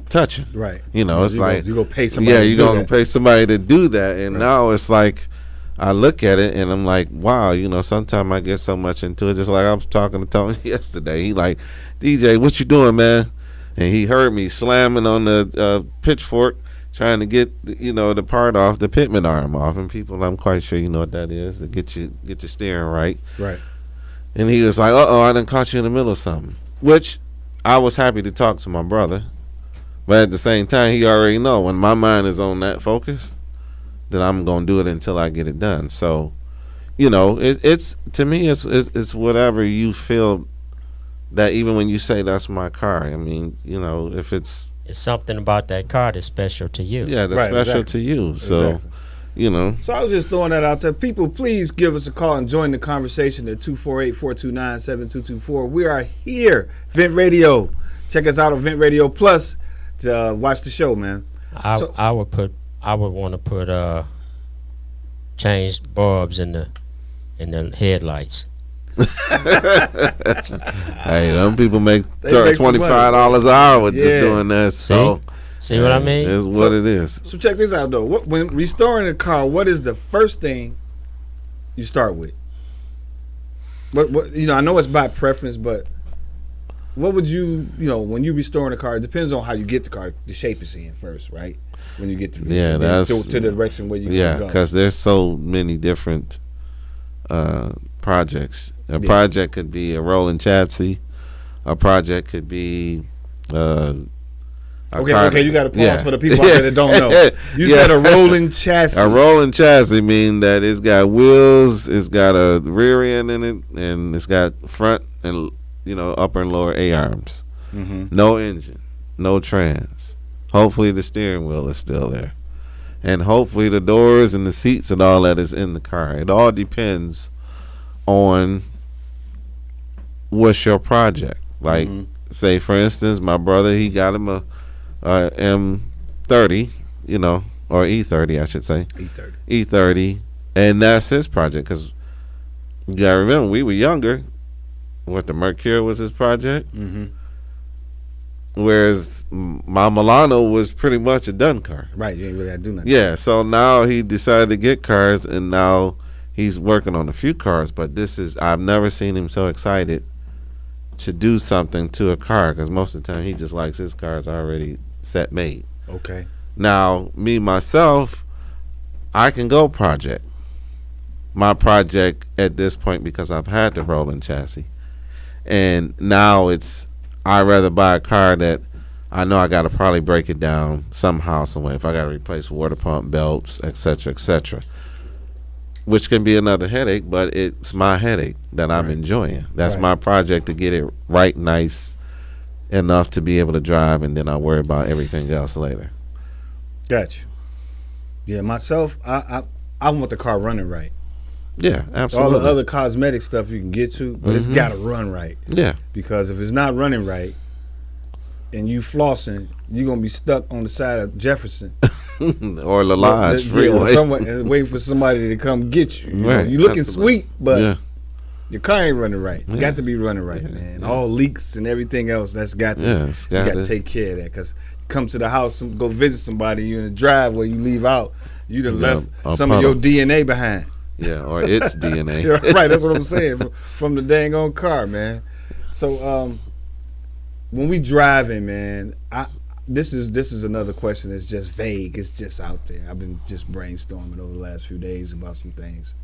[SPEAKER 3] touching.
[SPEAKER 2] Right.
[SPEAKER 3] It's like
[SPEAKER 2] you go pay somebody.
[SPEAKER 3] Yeah, you're gonna pay somebody to do that, and now it's like I look at it and I'm like, wow, sometimes I get so much into it. Just like I was talking to Tony yesterday. He like, DJ, what you doing, man? And he heard me slamming on the pitchfork, trying to get the part off, the pitman arm off, and people, I'm quite sure you know what that is, to get your steering right.
[SPEAKER 2] Right.
[SPEAKER 3] And he was like, I done caught you in the middle of something, which I was happy to talk to my brother. But at the same time, he already know when my mind is on that focus, that I'm gonna do it until I get it done. So, it's to me, it's whatever you feel. That even when you say that's my car, I mean, if it's
[SPEAKER 4] something about that car that's special to you.
[SPEAKER 3] Yeah, that's
[SPEAKER 2] right,
[SPEAKER 3] special
[SPEAKER 2] exactly.
[SPEAKER 3] to you. So, you know.
[SPEAKER 2] So I was just throwing that out there. People, please give us a call and join the conversation at 248-429-7224. We are here, Vent Radio. Check us out on Vent Radio Plus to watch the show, man.
[SPEAKER 4] I would want to put changed bulbs in the headlights.
[SPEAKER 3] Hey, them people make $25 an hour with just doing that. So
[SPEAKER 4] see what I mean?
[SPEAKER 3] It's what it is.
[SPEAKER 2] So check this out though. When restoring a car, what is the first thing you start with? What I know it's by preference, but what would you when you restoring a car? It depends on how you get the car, the shape it's in first, right? When you get to the direction where you go.
[SPEAKER 3] Because there's so many different projects. A project could be a rolling chassis. A project could be
[SPEAKER 2] okay, you got to pause for the people out there that don't know. You said a rolling chassis.
[SPEAKER 3] A rolling chassis means that it's got wheels, it's got a rear end in it, and it's got front and upper and lower A-arms. Mm-hmm. No engine, no trans. Hopefully the steering wheel is still there, and hopefully the doors and the seats and all that is in the car. It all depends on what's your project. Like, say for instance, my brother, he got him a M30, or E30, I should say. E30, and that's his project. Because you gotta remember, we were younger. The Mercury was his project. Mm-hmm. Whereas my Milano was pretty much a done car.
[SPEAKER 2] Right, you ain't really got to do nothing.
[SPEAKER 3] Yeah, so now he decided to get cars, and now he's working on a few cars. But I've never seen him so excited to do something to a car, because most of the time he just likes his cars already set made.
[SPEAKER 2] Okay.
[SPEAKER 3] Now, me, myself, I can go project. My project at this point, because I've had the rolling chassis. And now I'd rather buy a car that I know I got to probably break it down somehow, some way. If I got to replace water pump belts, etc., which can be another headache, but it's my headache that I'm enjoying. That's my project, to get it right, nice enough to be able to drive, and then I'll worry about everything else later.
[SPEAKER 2] Got you. Yeah, myself, I want the car running right.
[SPEAKER 3] Yeah, absolutely.
[SPEAKER 2] All the other cosmetic stuff you can get to, but it's got to run right.
[SPEAKER 3] Yeah.
[SPEAKER 2] Because if it's not running right and you flossing, you're going to be stuck on the side of Jefferson.
[SPEAKER 3] Or La Lodge freeway.
[SPEAKER 2] And waiting for somebody to come get you. You're looking sweet, but your car ain't running right. You got to be running right, man. All leaks and everything else, you got to take care of that. Because you come to the house and go visit somebody, you're in the driveway, you leave out, you done left some of your DNA behind.
[SPEAKER 3] Yeah, or its DNA.
[SPEAKER 2] Right, that's what I'm saying, from the dang on car, man. So when we driving, man, this is another question that's just vague. It's just out there. I've been just brainstorming over the last few days about some things.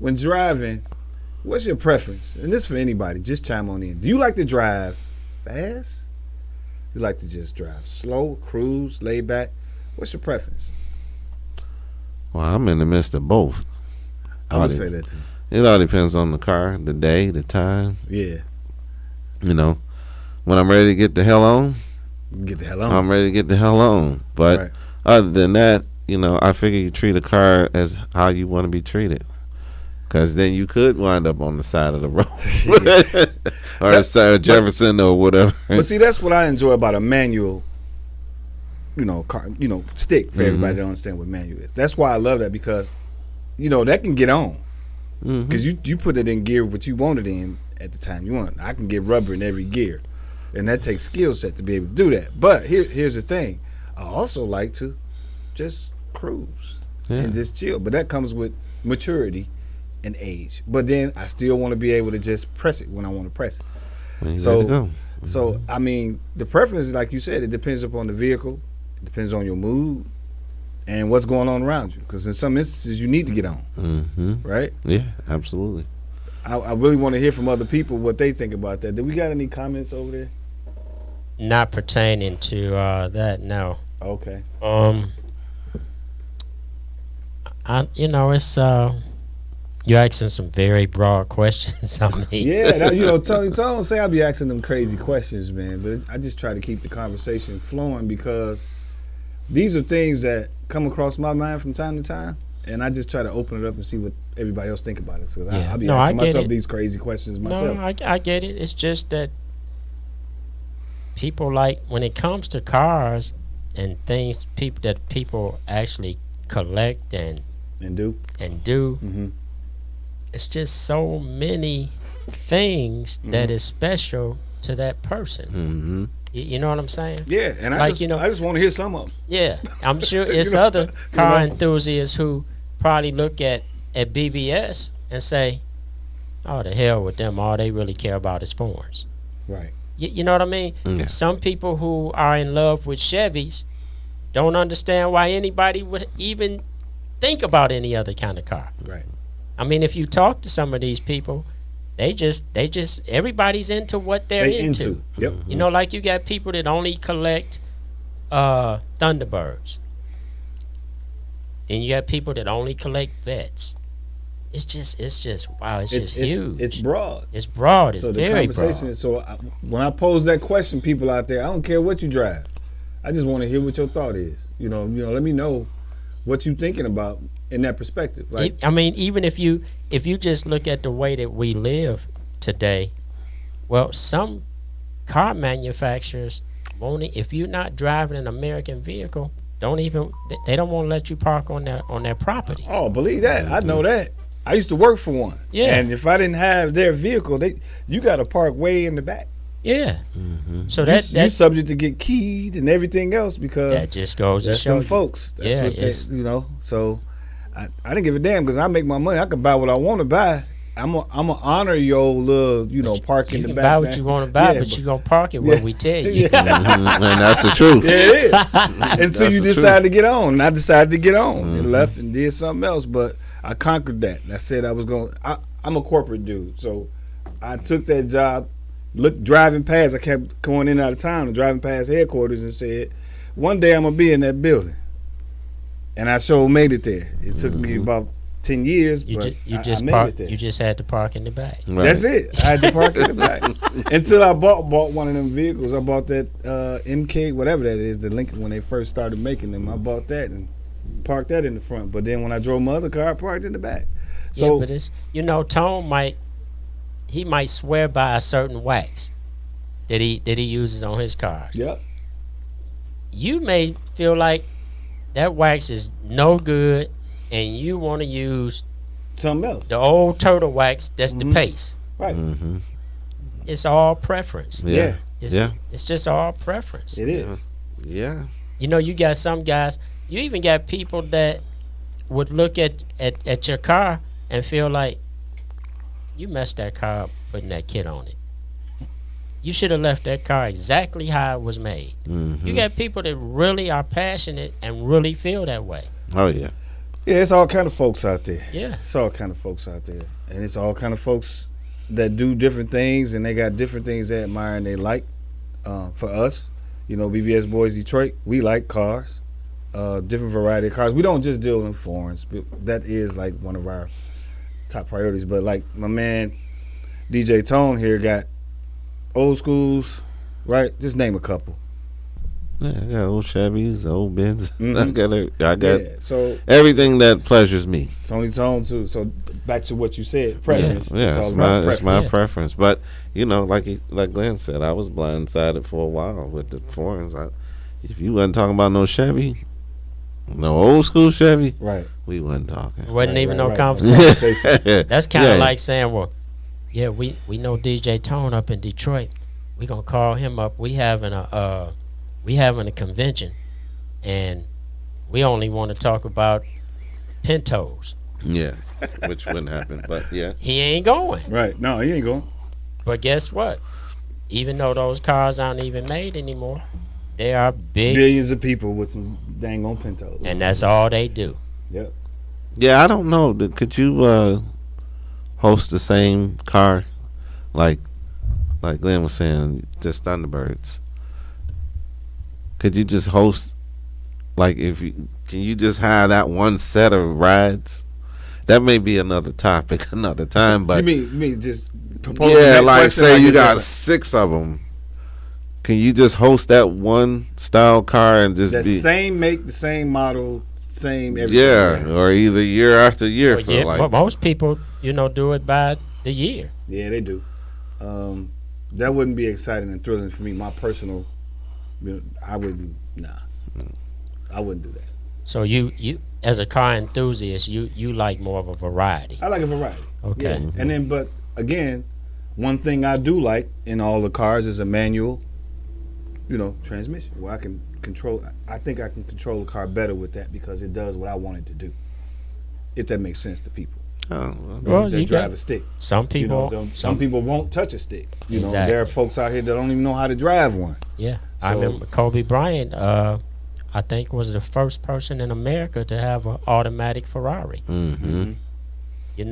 [SPEAKER 2] When driving, what's your preference? And this for anybody, just chime on in. Do you like to drive fast? You like to just drive slow, cruise, lay back? What's your preference?
[SPEAKER 3] Well, I'm in the midst of both.
[SPEAKER 2] I would say that too.
[SPEAKER 3] It all depends on the car, the day, the time.
[SPEAKER 2] Yeah.
[SPEAKER 3] When I'm ready to get the hell on, I'm ready to get the hell on. But other than that, I figure you treat a car as how you want to be treated. Because then you could wind up on the side of the road. Or the side of Jefferson or whatever.
[SPEAKER 2] But see, that's what I enjoy about a manual, car, stick, for everybody to understand what manual is. That's why I love that, because that can get on, because you put it in gear what you want it in at the time you want. I can get rubber in every gear, and that takes skill set to be able to do that. But here's the thing, I also like to just cruise and just chill. But that comes with maturity and age. But then I still want to be able to just press it when I want to press it. So I mean, the preference, like you said, it depends upon the vehicle, it depends on your mood and what's going on around you, because in some instances you need to get on, right?
[SPEAKER 3] Yeah, absolutely.
[SPEAKER 2] I really want to hear from other people what they think about that. Do we got any comments over there?
[SPEAKER 4] Not pertaining to that, no.
[SPEAKER 2] Okay.
[SPEAKER 4] It's you're asking some very broad questions on me.
[SPEAKER 2] Yeah, Tony Tone say I be asking them crazy questions, man. But I just try to keep the conversation flowing, because these are things that come across my mind from time to time. and I just try to open it up and see what everybody else think about it. Because
[SPEAKER 4] Yeah.
[SPEAKER 2] I'll be
[SPEAKER 4] No, I
[SPEAKER 2] asking
[SPEAKER 4] get
[SPEAKER 2] myself
[SPEAKER 4] it.
[SPEAKER 2] these crazy questions myself.
[SPEAKER 4] No, I get it. It's just that people like when it comes to cars and things people actually collect and
[SPEAKER 2] do.
[SPEAKER 4] do.
[SPEAKER 2] Mm-hmm.
[SPEAKER 4] It's just so many things that
[SPEAKER 2] Mm-hmm.
[SPEAKER 4] is special to that person.
[SPEAKER 3] Mm-hmm.
[SPEAKER 4] You know what I'm saying?
[SPEAKER 2] Yeah, and
[SPEAKER 4] Like, you know-
[SPEAKER 2] I just want to hear some of them.
[SPEAKER 4] Yeah, I'm sure it's
[SPEAKER 2] You know-
[SPEAKER 4] other car
[SPEAKER 2] you know?
[SPEAKER 4] enthusiasts who probably look at BBS and say, "Oh, the hell with them! All they really care about is foreigns."
[SPEAKER 2] Right.
[SPEAKER 4] You know what I mean?
[SPEAKER 3] Yeah.
[SPEAKER 4] Some people who are in love with Chevys don't understand why anybody would even think about any other kind of car.
[SPEAKER 2] Right.
[SPEAKER 4] I mean, if you talk to some of these people, they just everybody's into what they're
[SPEAKER 2] They
[SPEAKER 4] into.
[SPEAKER 2] Yep.
[SPEAKER 4] You know, like you got people that only collect Thunderbirds. Then you got people that only collect vets. It's just wow, it's just huge.
[SPEAKER 2] It's broad.
[SPEAKER 4] It's broad. It's
[SPEAKER 2] So the
[SPEAKER 4] very
[SPEAKER 2] conversation
[SPEAKER 4] broad.
[SPEAKER 2] is when I pose that question, people out there, I don't care what you drive. I just want to hear what your thought is. You know, let me know what you thinking about in that perspective. Like,
[SPEAKER 4] I mean, even if you just look at the way that we live today, well, some car manufacturers won't. If you're not driving an American vehicle, they don't want to let you park on their properties.
[SPEAKER 2] oh, believe that. I know that. I used to work for one.
[SPEAKER 4] Yeah.
[SPEAKER 2] And if I didn't have their vehicle, you got to park way in the back.
[SPEAKER 4] Yeah.
[SPEAKER 3] Mm-hmm.
[SPEAKER 4] So
[SPEAKER 2] You
[SPEAKER 4] that
[SPEAKER 2] subject to get keyed and everything else because
[SPEAKER 4] that just goes to
[SPEAKER 2] that's
[SPEAKER 4] show
[SPEAKER 2] them
[SPEAKER 4] you.
[SPEAKER 2] folks. That's
[SPEAKER 4] Yeah,
[SPEAKER 2] what
[SPEAKER 4] it's-
[SPEAKER 2] they, So I didn't give a damn because I make my money. I can buy what I want to buy. I'm gonna honor your little, park in
[SPEAKER 4] You
[SPEAKER 2] the
[SPEAKER 4] can
[SPEAKER 2] back.
[SPEAKER 4] buy what
[SPEAKER 2] man.
[SPEAKER 4] you want to buy,
[SPEAKER 2] Yeah,
[SPEAKER 4] but you're gonna park it where
[SPEAKER 2] Yeah.
[SPEAKER 4] we tell you.
[SPEAKER 2] Yeah.
[SPEAKER 3] And that's the truth.
[SPEAKER 2] Yeah, it is. Until you
[SPEAKER 3] the
[SPEAKER 2] decide to get on. And I decided to get on
[SPEAKER 3] Mm-hmm.
[SPEAKER 2] and left and did something else. But I conquered that. I said I was going I'm a corporate dude. So I took that job, driving past. I kept going in and out of town and driving past headquarters and said, one day I'm going to be in that building. And I sure made it there. It took me about 10 years,
[SPEAKER 4] You,
[SPEAKER 2] but
[SPEAKER 4] you
[SPEAKER 2] I
[SPEAKER 4] just
[SPEAKER 2] made
[SPEAKER 4] park.
[SPEAKER 2] it there.
[SPEAKER 4] You just had to park in the back.
[SPEAKER 3] Right.
[SPEAKER 2] That's it. I had to park in the back until I bought one of them vehicles. I bought that MK, whatever that is, the Lincoln when they first started making them. I bought that and parked that in the front. But then when I drove my other car, I parked in the back. So
[SPEAKER 4] Yeah, but it's Tone might swear by a certain wax that he uses on his cars.
[SPEAKER 2] yep,
[SPEAKER 4] You may feel like that wax is no good, and you want to use
[SPEAKER 2] something else.
[SPEAKER 4] the old turtle wax. That's the pace.
[SPEAKER 2] Right.
[SPEAKER 3] Mm-hmm.
[SPEAKER 4] It's all preference.
[SPEAKER 3] Yeah.
[SPEAKER 4] It's just all preference.
[SPEAKER 2] It is.
[SPEAKER 3] Yeah.
[SPEAKER 4] You know, you got some guys. You even got people that would look at your car and feel like you messed that car up putting that kit on it. You should have left that car exactly how it was made.
[SPEAKER 3] Mm-hmm.
[SPEAKER 4] You got people that really are passionate and really feel that way.
[SPEAKER 3] Oh yeah.
[SPEAKER 2] Yeah, it's all kind of folks out there.
[SPEAKER 4] Yeah.
[SPEAKER 2] It's all kind of folks out there. And it's all kind of folks that do different things and they got different things they admire and they like. For us, BBS Boys Detroit, we like cars. Different variety of cars. We don't just deal in foreigns, but that is like one of our top priorities. But like my man DJ Tone here got old schools, right? Just name a couple.
[SPEAKER 3] Yeah, I got old Chevys, old Benz.
[SPEAKER 2] Mhm.
[SPEAKER 3] I got
[SPEAKER 2] Yeah, so
[SPEAKER 3] everything that pleasures me.
[SPEAKER 2] Tony Tone too. So back to what you said, preference.
[SPEAKER 3] Yeah,
[SPEAKER 2] It's all
[SPEAKER 3] it's
[SPEAKER 2] about
[SPEAKER 3] my
[SPEAKER 2] preference.
[SPEAKER 3] preference. But like Glenn said, I was blindsided for a while with the foreigns. If you wasn't talking about no Chevy, no old school Chevy,
[SPEAKER 2] Right.
[SPEAKER 3] we wasn't talking.
[SPEAKER 4] Wasn't even no
[SPEAKER 2] right.
[SPEAKER 4] conversation. That's kind of
[SPEAKER 3] Yeah.
[SPEAKER 4] like saying, well, yeah, we know DJ Tone up in Detroit. We gonna call him up. We having a convention, and we only want to talk about Pintos.
[SPEAKER 3] Yeah, which wouldn't happen. But yeah,
[SPEAKER 4] He ain't going.
[SPEAKER 2] Right. No, he ain't going.
[SPEAKER 4] But guess what? Even though those cars aren't even made anymore, they are big,
[SPEAKER 2] Billions of people with some dang on Pintos.
[SPEAKER 4] and that's all they do.
[SPEAKER 2] Yep.
[SPEAKER 3] yeah. I don't know. Could you host the same car, like Glenn was saying, just Thunderbirds? Could you just host, like, can you just hire that one set of rides? That may be another topic another time, but
[SPEAKER 2] You mean just proposing
[SPEAKER 3] yeah,
[SPEAKER 2] that
[SPEAKER 3] like
[SPEAKER 2] question
[SPEAKER 3] say you
[SPEAKER 2] it's
[SPEAKER 3] got
[SPEAKER 2] just
[SPEAKER 3] 6 of them. Can you just host that one style car and just
[SPEAKER 2] the
[SPEAKER 3] be
[SPEAKER 2] same make, the same model, same every
[SPEAKER 3] Yeah, or either year after year.
[SPEAKER 4] Well,
[SPEAKER 3] For
[SPEAKER 4] yeah,
[SPEAKER 3] like,
[SPEAKER 4] but most people, do it by the year.
[SPEAKER 2] Yeah, they do. That wouldn't be exciting and thrilling for me. My personal, I wouldn't. Nah, I wouldn't do that.
[SPEAKER 4] So you as a car enthusiast, you like more of a variety.
[SPEAKER 2] I like a variety.
[SPEAKER 4] Okay.
[SPEAKER 2] Yeah. And then, but again, one thing I do like in all the cars is a manual, transmission where I can control. I think I can control the car better with that because it does what I want it to do. If that makes sense to people.
[SPEAKER 3] oh,
[SPEAKER 4] Well,
[SPEAKER 2] They
[SPEAKER 4] you
[SPEAKER 2] drive
[SPEAKER 4] got
[SPEAKER 2] a stick.
[SPEAKER 4] some people.
[SPEAKER 2] Some people won't touch a stick.
[SPEAKER 4] Exactly.
[SPEAKER 2] There are folks out here that don't even know how to drive one.
[SPEAKER 4] Yeah, I
[SPEAKER 2] So-
[SPEAKER 4] remember Kobe Bryant. I think was the first person in America to have an automatic Ferrari.
[SPEAKER 3] mm-hmm.
[SPEAKER 4] He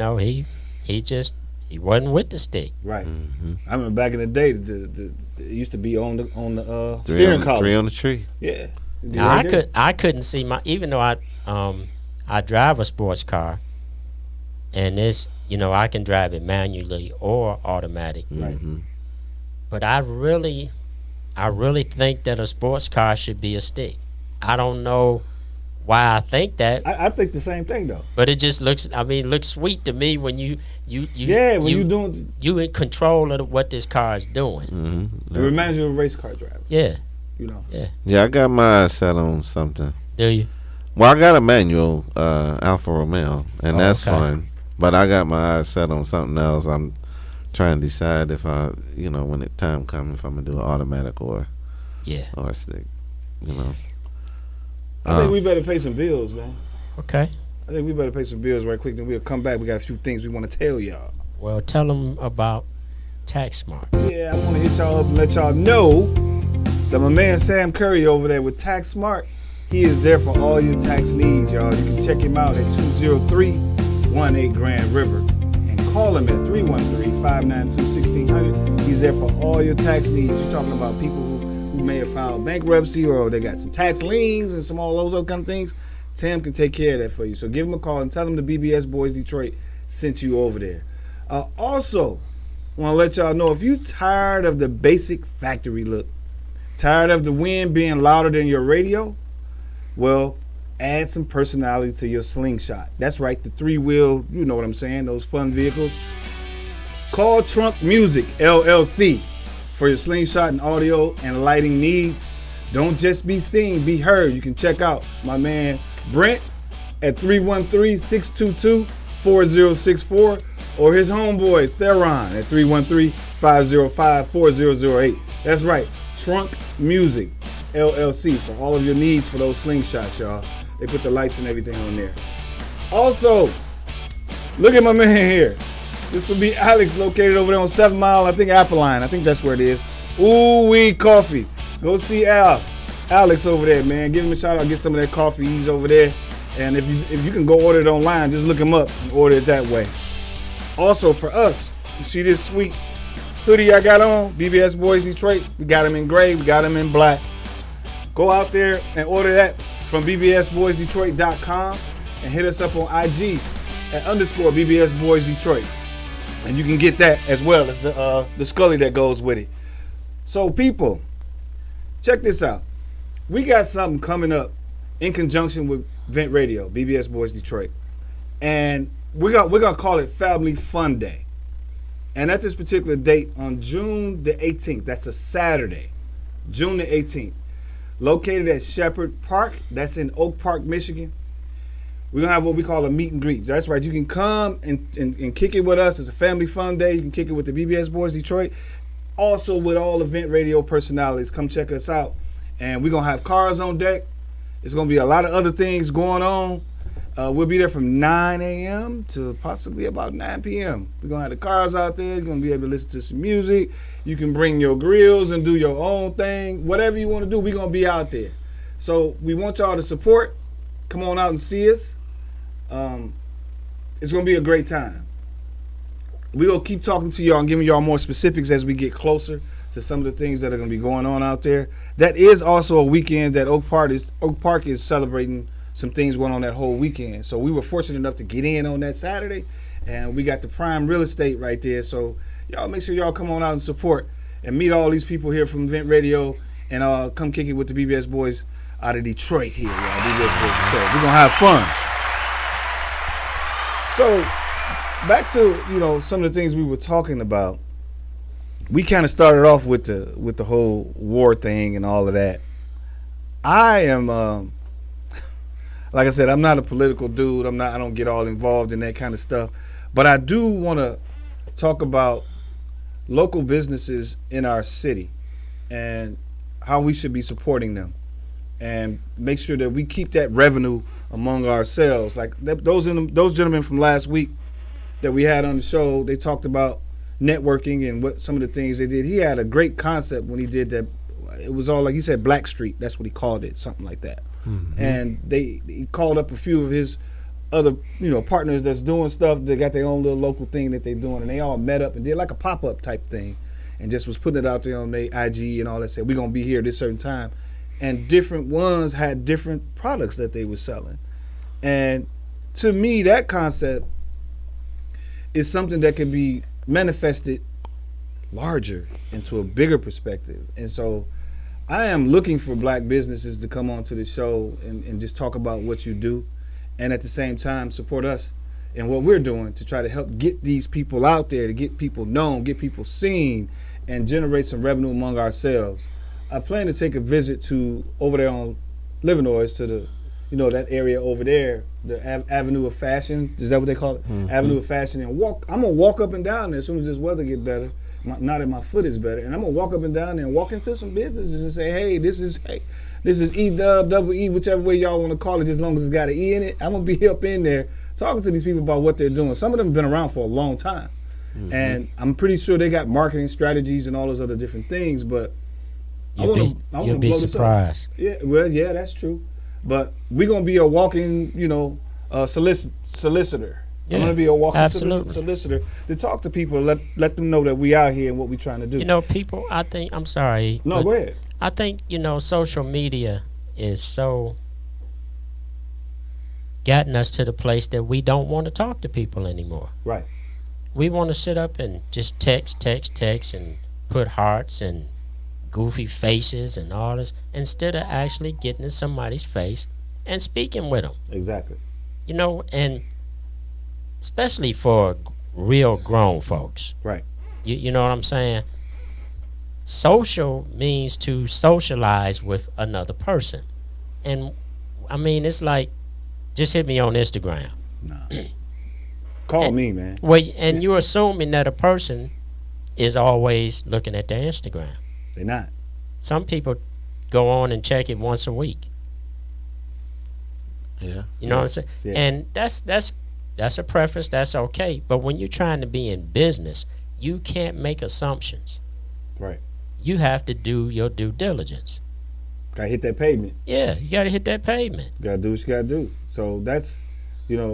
[SPEAKER 4] wasn't with the stick.
[SPEAKER 2] Right.
[SPEAKER 3] Mm-hmm.
[SPEAKER 2] I remember back in the day, it used to be on the steering column.
[SPEAKER 3] Three on the tree.
[SPEAKER 2] Yeah. It'd be
[SPEAKER 4] Now
[SPEAKER 2] right there.
[SPEAKER 4] I couldn't see even though I drive a sports car, and I can drive it manually or automatic.
[SPEAKER 2] Right.
[SPEAKER 3] Mm-hmm.
[SPEAKER 4] But I really think that a sports car should be a stick. I don't know why I think that,
[SPEAKER 2] I think the same thing though.
[SPEAKER 4] but it just looks sweet to me when you
[SPEAKER 2] When you doing,
[SPEAKER 4] you in control of what this car is doing.
[SPEAKER 3] Mm-hmm.
[SPEAKER 2] it reminds you of a race car driver.
[SPEAKER 4] Yeah,
[SPEAKER 3] Yeah, I got my eyes set on something.
[SPEAKER 4] do you?
[SPEAKER 3] Well, I got a manual Alfa Romeo, and that's
[SPEAKER 4] okay.
[SPEAKER 3] fun. But I got my eyes set on something else. I'm trying to decide if when the time comes, if I'm gonna do an automatic or a stick.
[SPEAKER 2] I think we better pay some bills, man.
[SPEAKER 4] Okay.
[SPEAKER 2] I think we better pay some bills right quick. Then we'll come back. We got a few things we want to tell y'all.
[SPEAKER 4] Well, tell them about TaxSmart.
[SPEAKER 2] Yeah, I want to hit y'all up and let y'all know that my man Sam Curry over there with TaxSmart, he is there for all your tax needs, y'all. You can check him out at 203-18 Grand River and call him at 313-592-1600. He's there for all your tax needs. You're talking about people who may have filed bankruptcy or they got some tax liens and all those other kind of things. Tam can take care of that for you. So give him a call and tell him the BBS Boys Detroit sent you over there. Also, want to let y'all know if you tired of the basic factory look, tired of the wind being louder than your radio, well, add some personality to your slingshot. That's right, the 3-wheel, you know what I'm saying, those fun vehicles. Call Trunk Music, LLC, for your slingshot and audio and lighting needs. Don't just be seen, be heard. You can check out my man Brent at 313-622-4064 or his homeboy Theron at 313-505-4008. That's right, Trunk Music, LLC, for all of your needs for those slingshots, y'all. They put the lights and everything on there. Also, look at my man here. This will be Alex, located over there on 7 Mile, I think Appeline. I think that's where it is. Ooh Wee Coffee. Go see Alex over there, man. Give him a shout out. Get some of that coffee. He's over there. And if you can go order it online, just look him up and order it that way. Also, for us, you see this sweet hoodie I got on? BBS Boys Detroit. We got them in gray. We got them in black. Go out there and order that from bbsboysdetroit.com and hit us up on IG at _BBS Boys Detroit. And you can get that as well as the Scully that goes with it. So people, check this out. We got something coming up in conjunction with Vent Radio, BBS Boys Detroit. And we're gonna call it Family Fun Day. And at this particular date on June the 18th, that's a Saturday, June the 18th, located at Shepherd Park, that's in Oak Park, Michigan. We're going to have what we call a meet and greet. That's right. You can come and kick it with us. It's a family fun day. You can kick it with the BBS Boys Detroit. Also with all Event Radio personalities. Come check us out. And we're going to have cars on deck. There's going to be a lot of other things going on. We'll be there from 9 a.m. to possibly about 9 p.m. We're going to have the cars out there. You're going to be able to listen to some music. You can bring your grills and do your own thing. Whatever you want to do, we're going to be out there. So we want y'all to support. Come on out and see us. It's going to be a great time. We're going to keep talking to y'all and giving y'all more specifics as we get closer to some of the things that are going to be going on out there. That is also a weekend that Oak Park is celebrating some things going on that whole weekend. So we were fortunate enough to get in on that Saturday, and we got the prime real estate right there. So y'all make sure y'all come on out and support and meet all these people here from Vent Radio and come kick it with the BBS Boys out of Detroit here, y'all. BBS Sports Detroit. We're gonna have fun. So back to some of the things we were talking about. We kind of started off with the whole war thing and all of that. I am, like I said, I'm not a political dude. I don't get all involved in that kind of stuff. But I do want to talk about local businesses in our city and how we should be supporting them, and make sure that we keep that revenue among ourselves. Like those gentlemen from last week that we had on the show, they talked about networking and what some of the things they did. He had a great concept when he did that. It was all like he said, Black Street. That's what he called it, something like that. Mm-hmm. And he called up a few of his other partners that's doing stuff. They got their own little local thing that they're doing, and they all met up and did like a pop-up type thing, and just was putting it out there on their IG and all that. Said we're gonna be here at this certain time, and different ones had different products that they were selling. And to me, that concept is something that can be manifested larger into a bigger perspective. And so I am looking for black businesses to come onto the show and just talk about what you do, and at the same time support us in what we're doing to try to help get these people out there, to get people known, get people seen, and generate some revenue among ourselves. I plan to take a visit to over there on Livernois to the that area over there, the Avenue of Fashion. Is that what they call it? Mm-hmm. Avenue of Fashion. And I'm going to walk up and down there as soon as this weather get better. Now that my foot is better. And I'm going to walk up and down there and walk into some businesses and say, hey, this is E-Dub, double E, whichever way y'all want to call it, as long as it's got an E in it. I'm going to be up in there talking to these people about what they're doing. Some of them have been around for a long time. Mm-hmm. And I'm pretty sure they got marketing strategies and all those other different things. But
[SPEAKER 4] you'll be surprised.
[SPEAKER 2] Yeah, well, yeah, that's true. But we're going to be a walking, solicitor. Yeah, I'm going to be a walking solicitor to talk to people and let them know that we out here and what we're trying to do.
[SPEAKER 4] People, I think, I'm sorry.
[SPEAKER 2] No, go ahead.
[SPEAKER 4] I think, social media is so gotten us to the place that we don't want to talk to people anymore.
[SPEAKER 2] Right.
[SPEAKER 4] We want to sit up and just text and put hearts and goofy faces and all this, instead of actually getting in somebody's face and speaking with them.
[SPEAKER 2] Exactly.
[SPEAKER 4] And especially for real grown folks.
[SPEAKER 2] Right.
[SPEAKER 4] You know what I'm saying? Social means to socialize with another person. And, it's like, just hit me on Instagram.
[SPEAKER 2] Nah. Call me, man.
[SPEAKER 4] Well, and you're assuming that a person is always looking at their Instagram.
[SPEAKER 2] They're not.
[SPEAKER 4] Some people go on and check it once a week.
[SPEAKER 3] Yeah.
[SPEAKER 4] You know what I'm saying? Yeah. And that's a preference. That's okay. But when you're trying to be in business, you can't make assumptions.
[SPEAKER 2] Right.
[SPEAKER 4] You have to do your due diligence.
[SPEAKER 2] Gotta hit that pavement.
[SPEAKER 4] Yeah, you gotta hit that pavement.
[SPEAKER 2] You gotta do what you gotta do. So that's,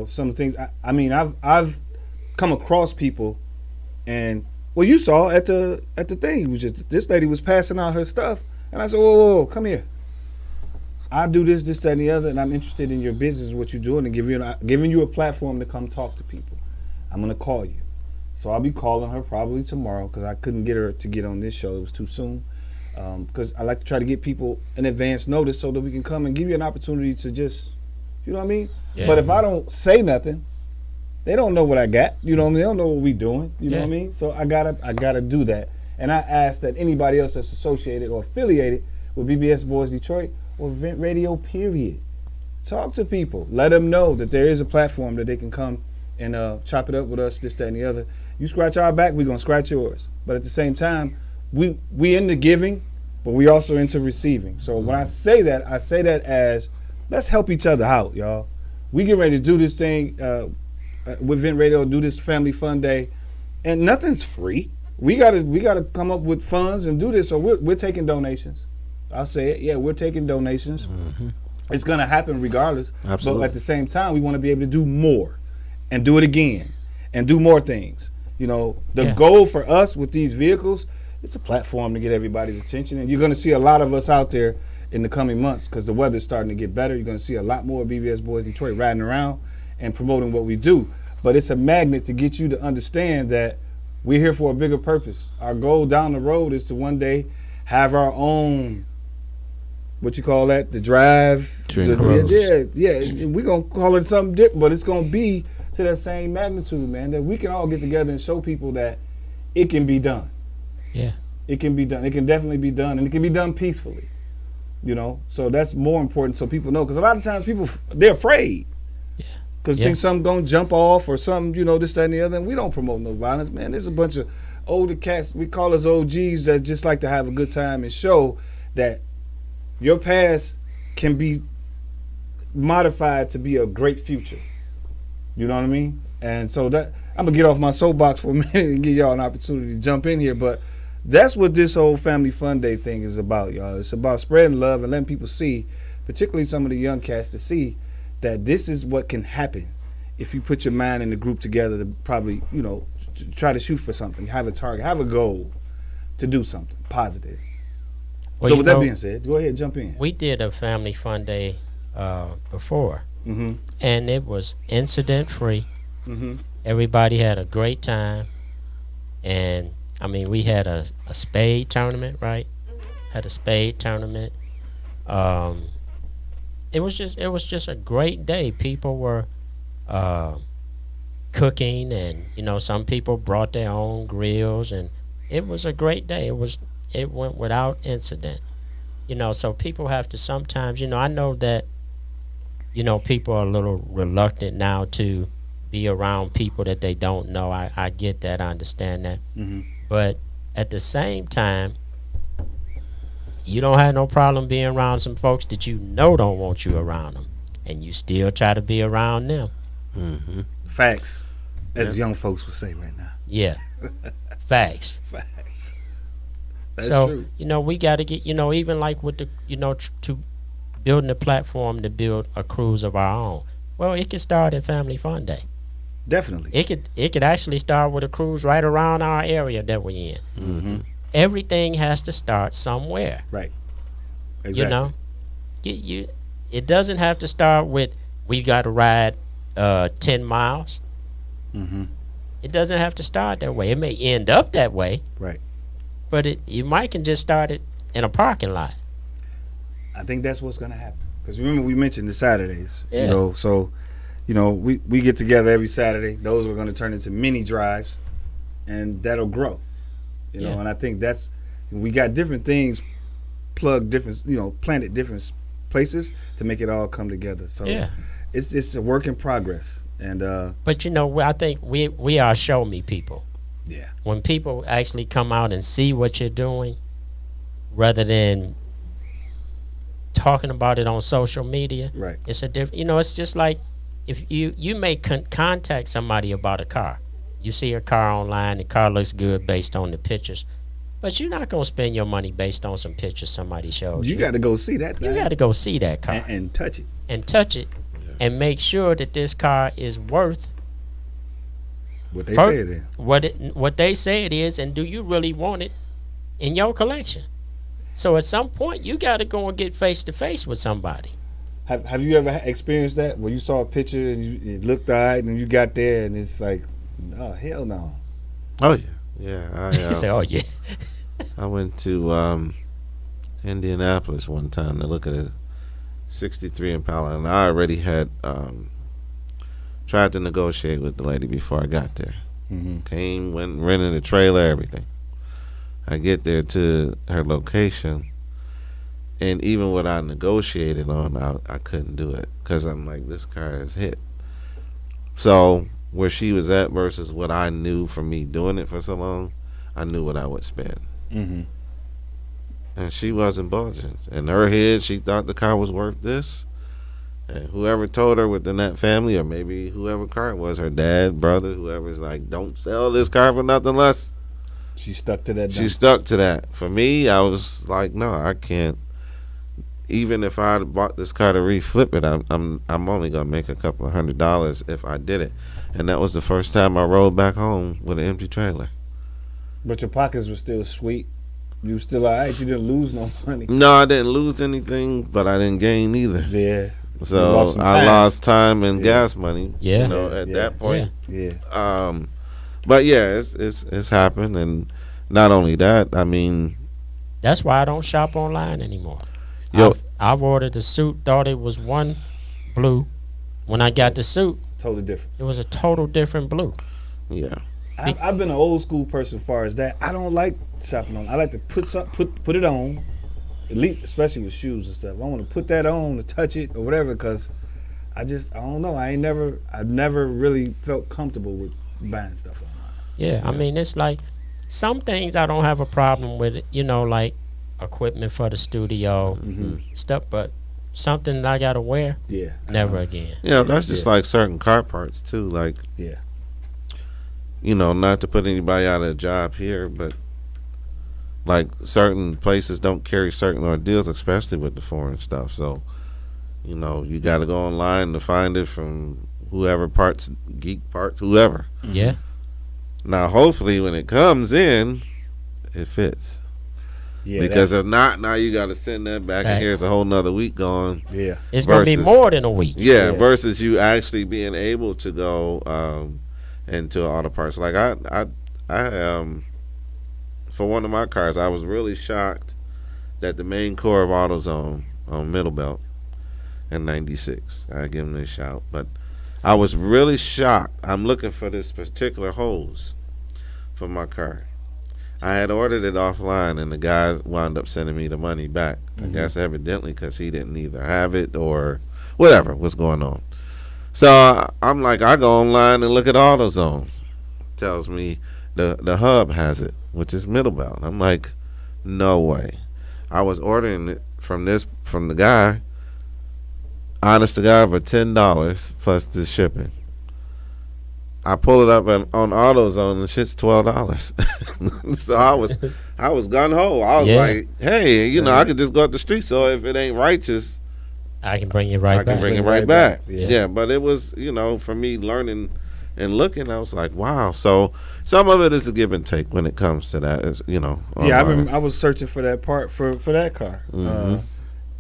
[SPEAKER 2] some things. I've come across people, and well, you saw at the thing, this lady was passing out her stuff, and I said, whoa, come here. I do this, that, and the other, and I'm interested in your business, what you're doing, and giving you a platform to come talk to people. I'm gonna call you. So I'll be calling her probably tomorrow, because I couldn't get her to get on this show. It was too soon. Because I like to try to get people an advance notice so that we can come and give you an opportunity to just, you know what I mean? Yeah. But if I don't say nothing, they don't know what I got. You know what I mean? They don't know what we doing. You know what I mean? So I gotta do that. And I ask that anybody else that's associated or affiliated with BBS Boys Detroit or Vent Radio, period, talk to people. Let them know that there is a platform that they can come and chop it up with us, this, that, and the other. You scratch our back, we're gonna scratch yours. But at the same time, we into giving, but we also into receiving. So when I say that as let's help each other out, y'all. We get ready to do this thing with Vent Radio, do this Family Fun Day, and nothing's free. We gotta come up with funds and do this. So we're taking donations. I'll say it. Yeah, we're taking donations. Mm-hmm. It's gonna happen regardless.
[SPEAKER 3] Absolutely.
[SPEAKER 2] But at the same time, we want to be able to do more, and do it again, and do more things. The goal for us with these vehicles, it's a platform to get everybody's attention, and you're gonna see a lot of us out there in the coming months because the weather's starting to get better. You're gonna see a lot more BBS Boys Detroit riding around and promoting what we do. But it's a magnet to get you to understand that we're here for a bigger purpose. Our goal down the road is to one day have our own what you call that? The drive.
[SPEAKER 3] Dream
[SPEAKER 2] The-
[SPEAKER 3] cruise.
[SPEAKER 2] yeah. We're gonna call it something different, but it's gonna be to that same magnitude, man. That we can all get together and show people that it can be done.
[SPEAKER 4] Yeah.
[SPEAKER 2] It can be done. It can definitely be done, and it can be done peacefully. You know, so that's more important, so people know. Because a lot of times people they're afraid.
[SPEAKER 4] Yeah.
[SPEAKER 2] Because
[SPEAKER 4] Yeah.
[SPEAKER 2] think something gonna jump off or something, you know, this, that, and the other. And we don't promote no violence, man. There's a bunch of older cats. We call us OGs that just like to have a good time and show that your past can be modified to be a great future. You know what I mean? And so that I'm gonna get off my soapbox for a minute and give y'all an opportunity to jump in here, but that's what this whole Family Fun Day thing is about, y'all. It's about spreading love and letting people see, particularly some of the young cats, to see that this is what can happen if you put your mind and the group together to probably, you know, to try to shoot for something, have a target, have a goal to do something positive.
[SPEAKER 4] Well,
[SPEAKER 2] So
[SPEAKER 4] you
[SPEAKER 2] with that
[SPEAKER 4] know,
[SPEAKER 2] being said, go ahead, jump in.
[SPEAKER 4] we did a Family Fun Day before,
[SPEAKER 2] Mm-hmm.
[SPEAKER 4] and it was incident free.
[SPEAKER 2] Mm-hmm.
[SPEAKER 4] Everybody had a great time, and I mean, we had a spade tournament, right? Had a spade tournament. It was just a great day. People were cooking, and you know, some people brought their own grills, and it was a great day. It went without incident. You know, so people have to sometimes, you know, I know that, you know, people are a little reluctant now to be around people that they don't know. I get that. I understand that.
[SPEAKER 2] Mm-hmm.
[SPEAKER 4] But at the same time, you don't have no problem being around some folks that you know don't want you around them, and you still try to be around them.
[SPEAKER 3] Mm-hmm.
[SPEAKER 2] Facts, as young folks would say right now.
[SPEAKER 4] Yeah. Facts.
[SPEAKER 2] Facts. That's
[SPEAKER 4] So,
[SPEAKER 2] true.
[SPEAKER 4] you know, we got to get, you know, even like with the, you know, to building a platform to build a cruise of our own. Well, it can start at Family Fun Day.
[SPEAKER 2] Definitely.
[SPEAKER 4] It could actually start with a cruise right around our area that we're in.
[SPEAKER 2] Mm-hmm.
[SPEAKER 4] Everything has to start somewhere.
[SPEAKER 2] Right. Exactly.
[SPEAKER 4] You know, you it doesn't have to start with we got to ride 10 miles.
[SPEAKER 2] Mm-hmm.
[SPEAKER 4] It doesn't have to start that way. It may end up that way,
[SPEAKER 2] Right.
[SPEAKER 4] but you might can just start it in a parking lot.
[SPEAKER 2] I think that's what's gonna happen. Because remember we mentioned the Saturdays.
[SPEAKER 4] Yeah.
[SPEAKER 2] You know, so you know we get together every Saturday. Those are gonna turn into mini drives, and that'll grow. You know,
[SPEAKER 4] Yeah.
[SPEAKER 2] and I think that's we got different things plugged different, you know, planted different places to make it all come together. So
[SPEAKER 4] Yeah.
[SPEAKER 2] it's a work in progress. And
[SPEAKER 4] But you know, I think we are show me people.
[SPEAKER 2] yeah,
[SPEAKER 4] When people actually come out and see what you're doing, rather than talking about it on social media,
[SPEAKER 2] right.
[SPEAKER 4] it's a different. You know, it's just like if you may contact somebody about a car. You see a car online, the car looks good based on the pictures, but you're not gonna spend your money based on some pictures somebody showed you.
[SPEAKER 2] You got to go see that thing
[SPEAKER 4] You got to go see that car
[SPEAKER 2] and touch it.
[SPEAKER 4] and touch it, and make sure that this car is worth
[SPEAKER 2] What they
[SPEAKER 4] Fir-
[SPEAKER 2] say it is.
[SPEAKER 4] what they say it is, and do you really want it in your collection? So at some point, you got to go and get face to face with somebody.
[SPEAKER 2] Have you ever experienced that where you saw a picture and it looked all right and you got there and it's like, oh hell no.
[SPEAKER 3] Oh yeah, yeah.
[SPEAKER 4] You say, "Oh yeah,
[SPEAKER 3] I went to Indianapolis one time to look at a '63 Impala, and I already had tried to negotiate with the lady before I got there.
[SPEAKER 2] Mm-hmm.
[SPEAKER 3] Went, rented a trailer, everything. I get there to her location, and even what I negotiated on, I couldn't do it because I'm like, this car is hit. So where she was at versus what I knew from me doing it for so long, I knew what I would spend.
[SPEAKER 2] Mm-hmm.
[SPEAKER 3] And she wasn't budging. In her head, she thought the car was worth this. And whoever told her within that family, or maybe whoever car it was, her dad, brother, whoever's like, don't sell this car for nothing less.
[SPEAKER 2] She stuck to that.
[SPEAKER 3] She stuck to that. For me, I was like, no, I can't. Even if I had bought this car to reflip it, I'm only gonna make a couple of $100 if I did it. And that was the first time I rode back home with an empty trailer.
[SPEAKER 2] But your pockets were still sweet. You were still all right. You didn't lose no money.
[SPEAKER 3] No, I didn't lose anything, but I didn't gain either.
[SPEAKER 2] Yeah.
[SPEAKER 3] So
[SPEAKER 2] lost some
[SPEAKER 3] I
[SPEAKER 2] time.
[SPEAKER 3] lost time and
[SPEAKER 2] Yeah.
[SPEAKER 3] gas money.
[SPEAKER 4] Yeah.
[SPEAKER 3] You know, at
[SPEAKER 2] Yeah.
[SPEAKER 3] that point.
[SPEAKER 2] Yeah.
[SPEAKER 3] But yeah, it's happened, and not only that, I mean,
[SPEAKER 4] that's why I don't shop online anymore."
[SPEAKER 3] Yo-
[SPEAKER 4] I ordered the suit, thought it was one blue. When I got the suit,
[SPEAKER 2] Totally different.
[SPEAKER 4] it was a total different blue.
[SPEAKER 3] Yeah.
[SPEAKER 2] I've been an old school person as far as that. I don't like shopping on. I like to put it on, at least, especially with shoes and stuff. I want to put that on, to touch it or whatever, because I don't know. I've never really felt comfortable with buying stuff online.
[SPEAKER 4] Yeah, I mean, it's like some things I don't have a problem with, like equipment for the studio, stuff, but something that I got to wear,
[SPEAKER 2] Yeah.
[SPEAKER 4] never again.
[SPEAKER 3] Yeah, that's just like certain car parts too. Like,
[SPEAKER 2] Yeah.
[SPEAKER 3] Not to put anybody out of a job here, but like certain places don't carry certain ordeals, especially with the foreign stuff. So, you got to go online to find it from whoever parts, geek parts, whoever.
[SPEAKER 4] Yeah.
[SPEAKER 3] Now, hopefully, when it comes in, it fits.
[SPEAKER 2] Yeah.
[SPEAKER 3] Because if not, now you got to send that back, and
[SPEAKER 4] Right.
[SPEAKER 3] here's a whole nother week gone.
[SPEAKER 2] Yeah.
[SPEAKER 4] It's going to be
[SPEAKER 3] Versus-
[SPEAKER 4] more than a week.
[SPEAKER 3] Yeah,
[SPEAKER 2] Yeah.
[SPEAKER 3] versus you actually being able to go into auto parts. Like I for one of my cars, I was really shocked that the main core of AutoZone on Middle Belt in '96. I give them a shout, but I was really shocked. I'm looking for this particular hose for my car. I had ordered it offline, and the guy wound up sending me the money back. I guess evidently because he didn't either have it or whatever was going on. So I'm like, I go online and look at AutoZone. Tells me the hub has it, which is Middle Belt. I'm like, no way. I was ordering it from the guy, honest to God, for $10 plus the shipping. I pull it up on AutoZone and shit's $12. So I was gun ho. I was
[SPEAKER 4] Yeah.
[SPEAKER 3] like, hey, I could just go up the street. So if it ain't righteous,
[SPEAKER 4] I can bring it right
[SPEAKER 3] I
[SPEAKER 4] back.
[SPEAKER 3] can bring it right back.
[SPEAKER 2] Yeah.
[SPEAKER 3] Yeah, but it was, for me learning and looking, I was like, wow. So some of it is a give and take when it comes to that. Is
[SPEAKER 2] Yeah,
[SPEAKER 3] online.
[SPEAKER 2] I was searching for that part for that car,
[SPEAKER 3] Mhm.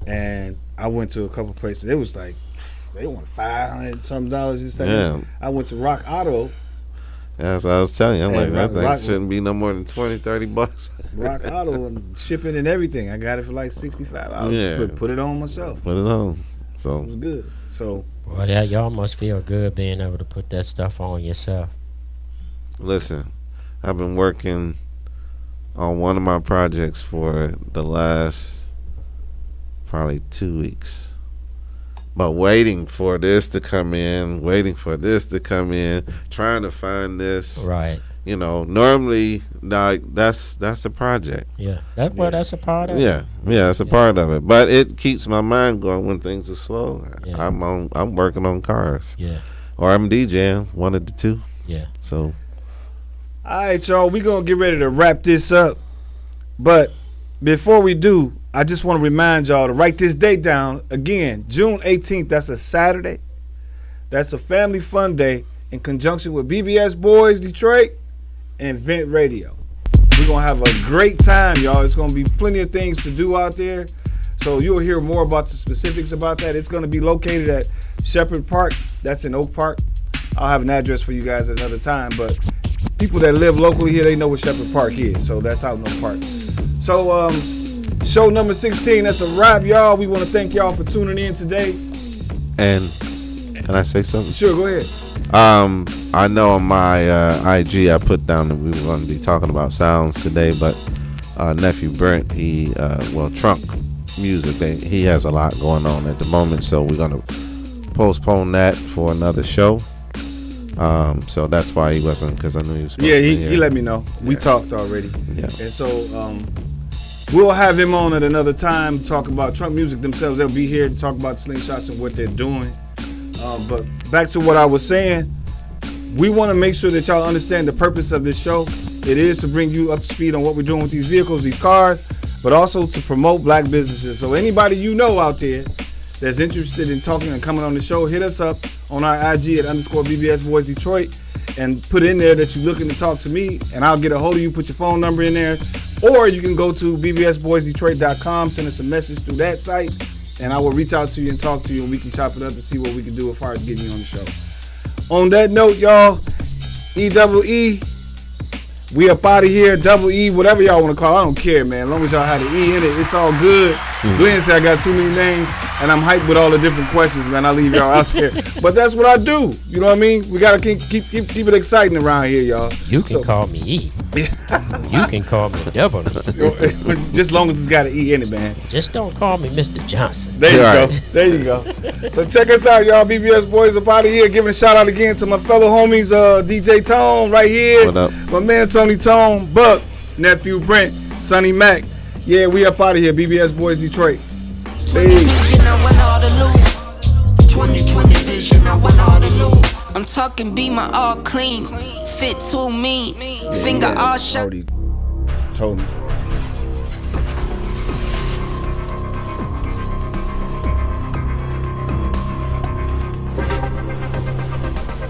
[SPEAKER 2] and I went to a couple places. It was like they want $500 some dollars. Just like
[SPEAKER 3] Yeah.
[SPEAKER 2] I went to Rock Auto.
[SPEAKER 3] That's what I was telling you. I'm
[SPEAKER 2] Hey,
[SPEAKER 3] like, that
[SPEAKER 2] Rock-
[SPEAKER 3] thing shouldn't be no more than $20-$30.
[SPEAKER 2] Rock Auto and shipping and everything. I got it for like $65.
[SPEAKER 3] Yeah.
[SPEAKER 2] Put it on myself.
[SPEAKER 3] Put it on.
[SPEAKER 2] It
[SPEAKER 3] So
[SPEAKER 2] was good. So
[SPEAKER 4] Well, yeah, y'all must feel good being able to put that stuff on yourself.
[SPEAKER 3] listen, I've been working on one of my projects for the last probably 2 weeks. But waiting for this to come in, trying to find this.
[SPEAKER 4] Right.
[SPEAKER 3] Normally, like that's a project.
[SPEAKER 4] Yeah. That's a part of it.
[SPEAKER 3] Yeah, it's a part of it. But it keeps my mind going when things are slow.
[SPEAKER 4] Yeah.
[SPEAKER 3] I'm working on cars,
[SPEAKER 4] Yeah.
[SPEAKER 3] or I'm DJing, one of the two.
[SPEAKER 4] Yeah.
[SPEAKER 3] So
[SPEAKER 2] all right, y'all, we gonna get ready to wrap this up. But before we do, I just want to remind y'all to write this date down again. June 18th. That's a Saturday. That's a family fun day in conjunction with BBS Boys Detroit and Vent Radio. We're gonna have a great time, y'all. It's gonna be plenty of things to do out there. So you'll hear more about the specifics about that. It's gonna be located at Shepherd Park. That's in Oak Park. I'll have an address for you guys at another time, but people that live locally here, they know what Shepherd Park is. So that's out in Oak Park. So show number 16, that's a wrap, y'all. We want to thank y'all for tuning in today.
[SPEAKER 3] and can I say something?
[SPEAKER 2] Sure, go ahead.
[SPEAKER 3] I know on my IG I put down that we were going to be talking about sounds today, but nephew Brent, Trunk Music, he has a lot going on at the moment, so we're going to postpone that for another show. So that's why he wasn't, because I knew he was supposed
[SPEAKER 2] Yeah,
[SPEAKER 3] to be
[SPEAKER 2] he
[SPEAKER 3] here.
[SPEAKER 2] let me know. We talked already.
[SPEAKER 3] Yeah.
[SPEAKER 2] And so we'll have him on at another time to talk about Trunk Music themselves. They'll be here to talk about Slingshots and what they're doing. But back to what I was saying, we want to make sure that y'all understand the purpose of this show. It is to bring you up to speed on what we're doing with these vehicles, these cars, but also to promote black businesses. So anybody you know out there that's interested in talking and coming on the show, hit us up on our IG at _BBS Boys Detroit and put in there that you're looking to talk to me, and I'll get a hold of you, put your phone number in there. Or you can go to bbsboysdetroit.com, send us a message through that site, and I will reach out to you and talk to you, and we can chop it up and see what we can do as far as getting you on the show. On that note, y'all, EEE, We up out of here, double E, whatever y'all want to call it. I don't care, man. As long as y'all had the E in it, it's all good. Glenn said I got too many names, and I'm hyped with all the different questions, man. I leave y'all out there. But that's what I do. You know what I mean? We got to keep it exciting around here, y'all.
[SPEAKER 4] You can call me E. You can call me double E.
[SPEAKER 2] Just as long as it's got an E in it, man.
[SPEAKER 4] Just don't call me Mr. Johnson.
[SPEAKER 2] There you go. There you go. So check us out, y'all. BBS boys up out of here. Giving a shout out again to my fellow homies, DJ Tone right here.
[SPEAKER 3] What up?
[SPEAKER 2] My man Tony Tone, Buck, nephew Brent, Sonny Mac. Yeah, we up out of here. BBS boys Detroit. Peace.
[SPEAKER 1] 2020 vision, I want all the loot. I'm talking Beamer all clean, fit too mean, finger all shot.
[SPEAKER 2] Already told me.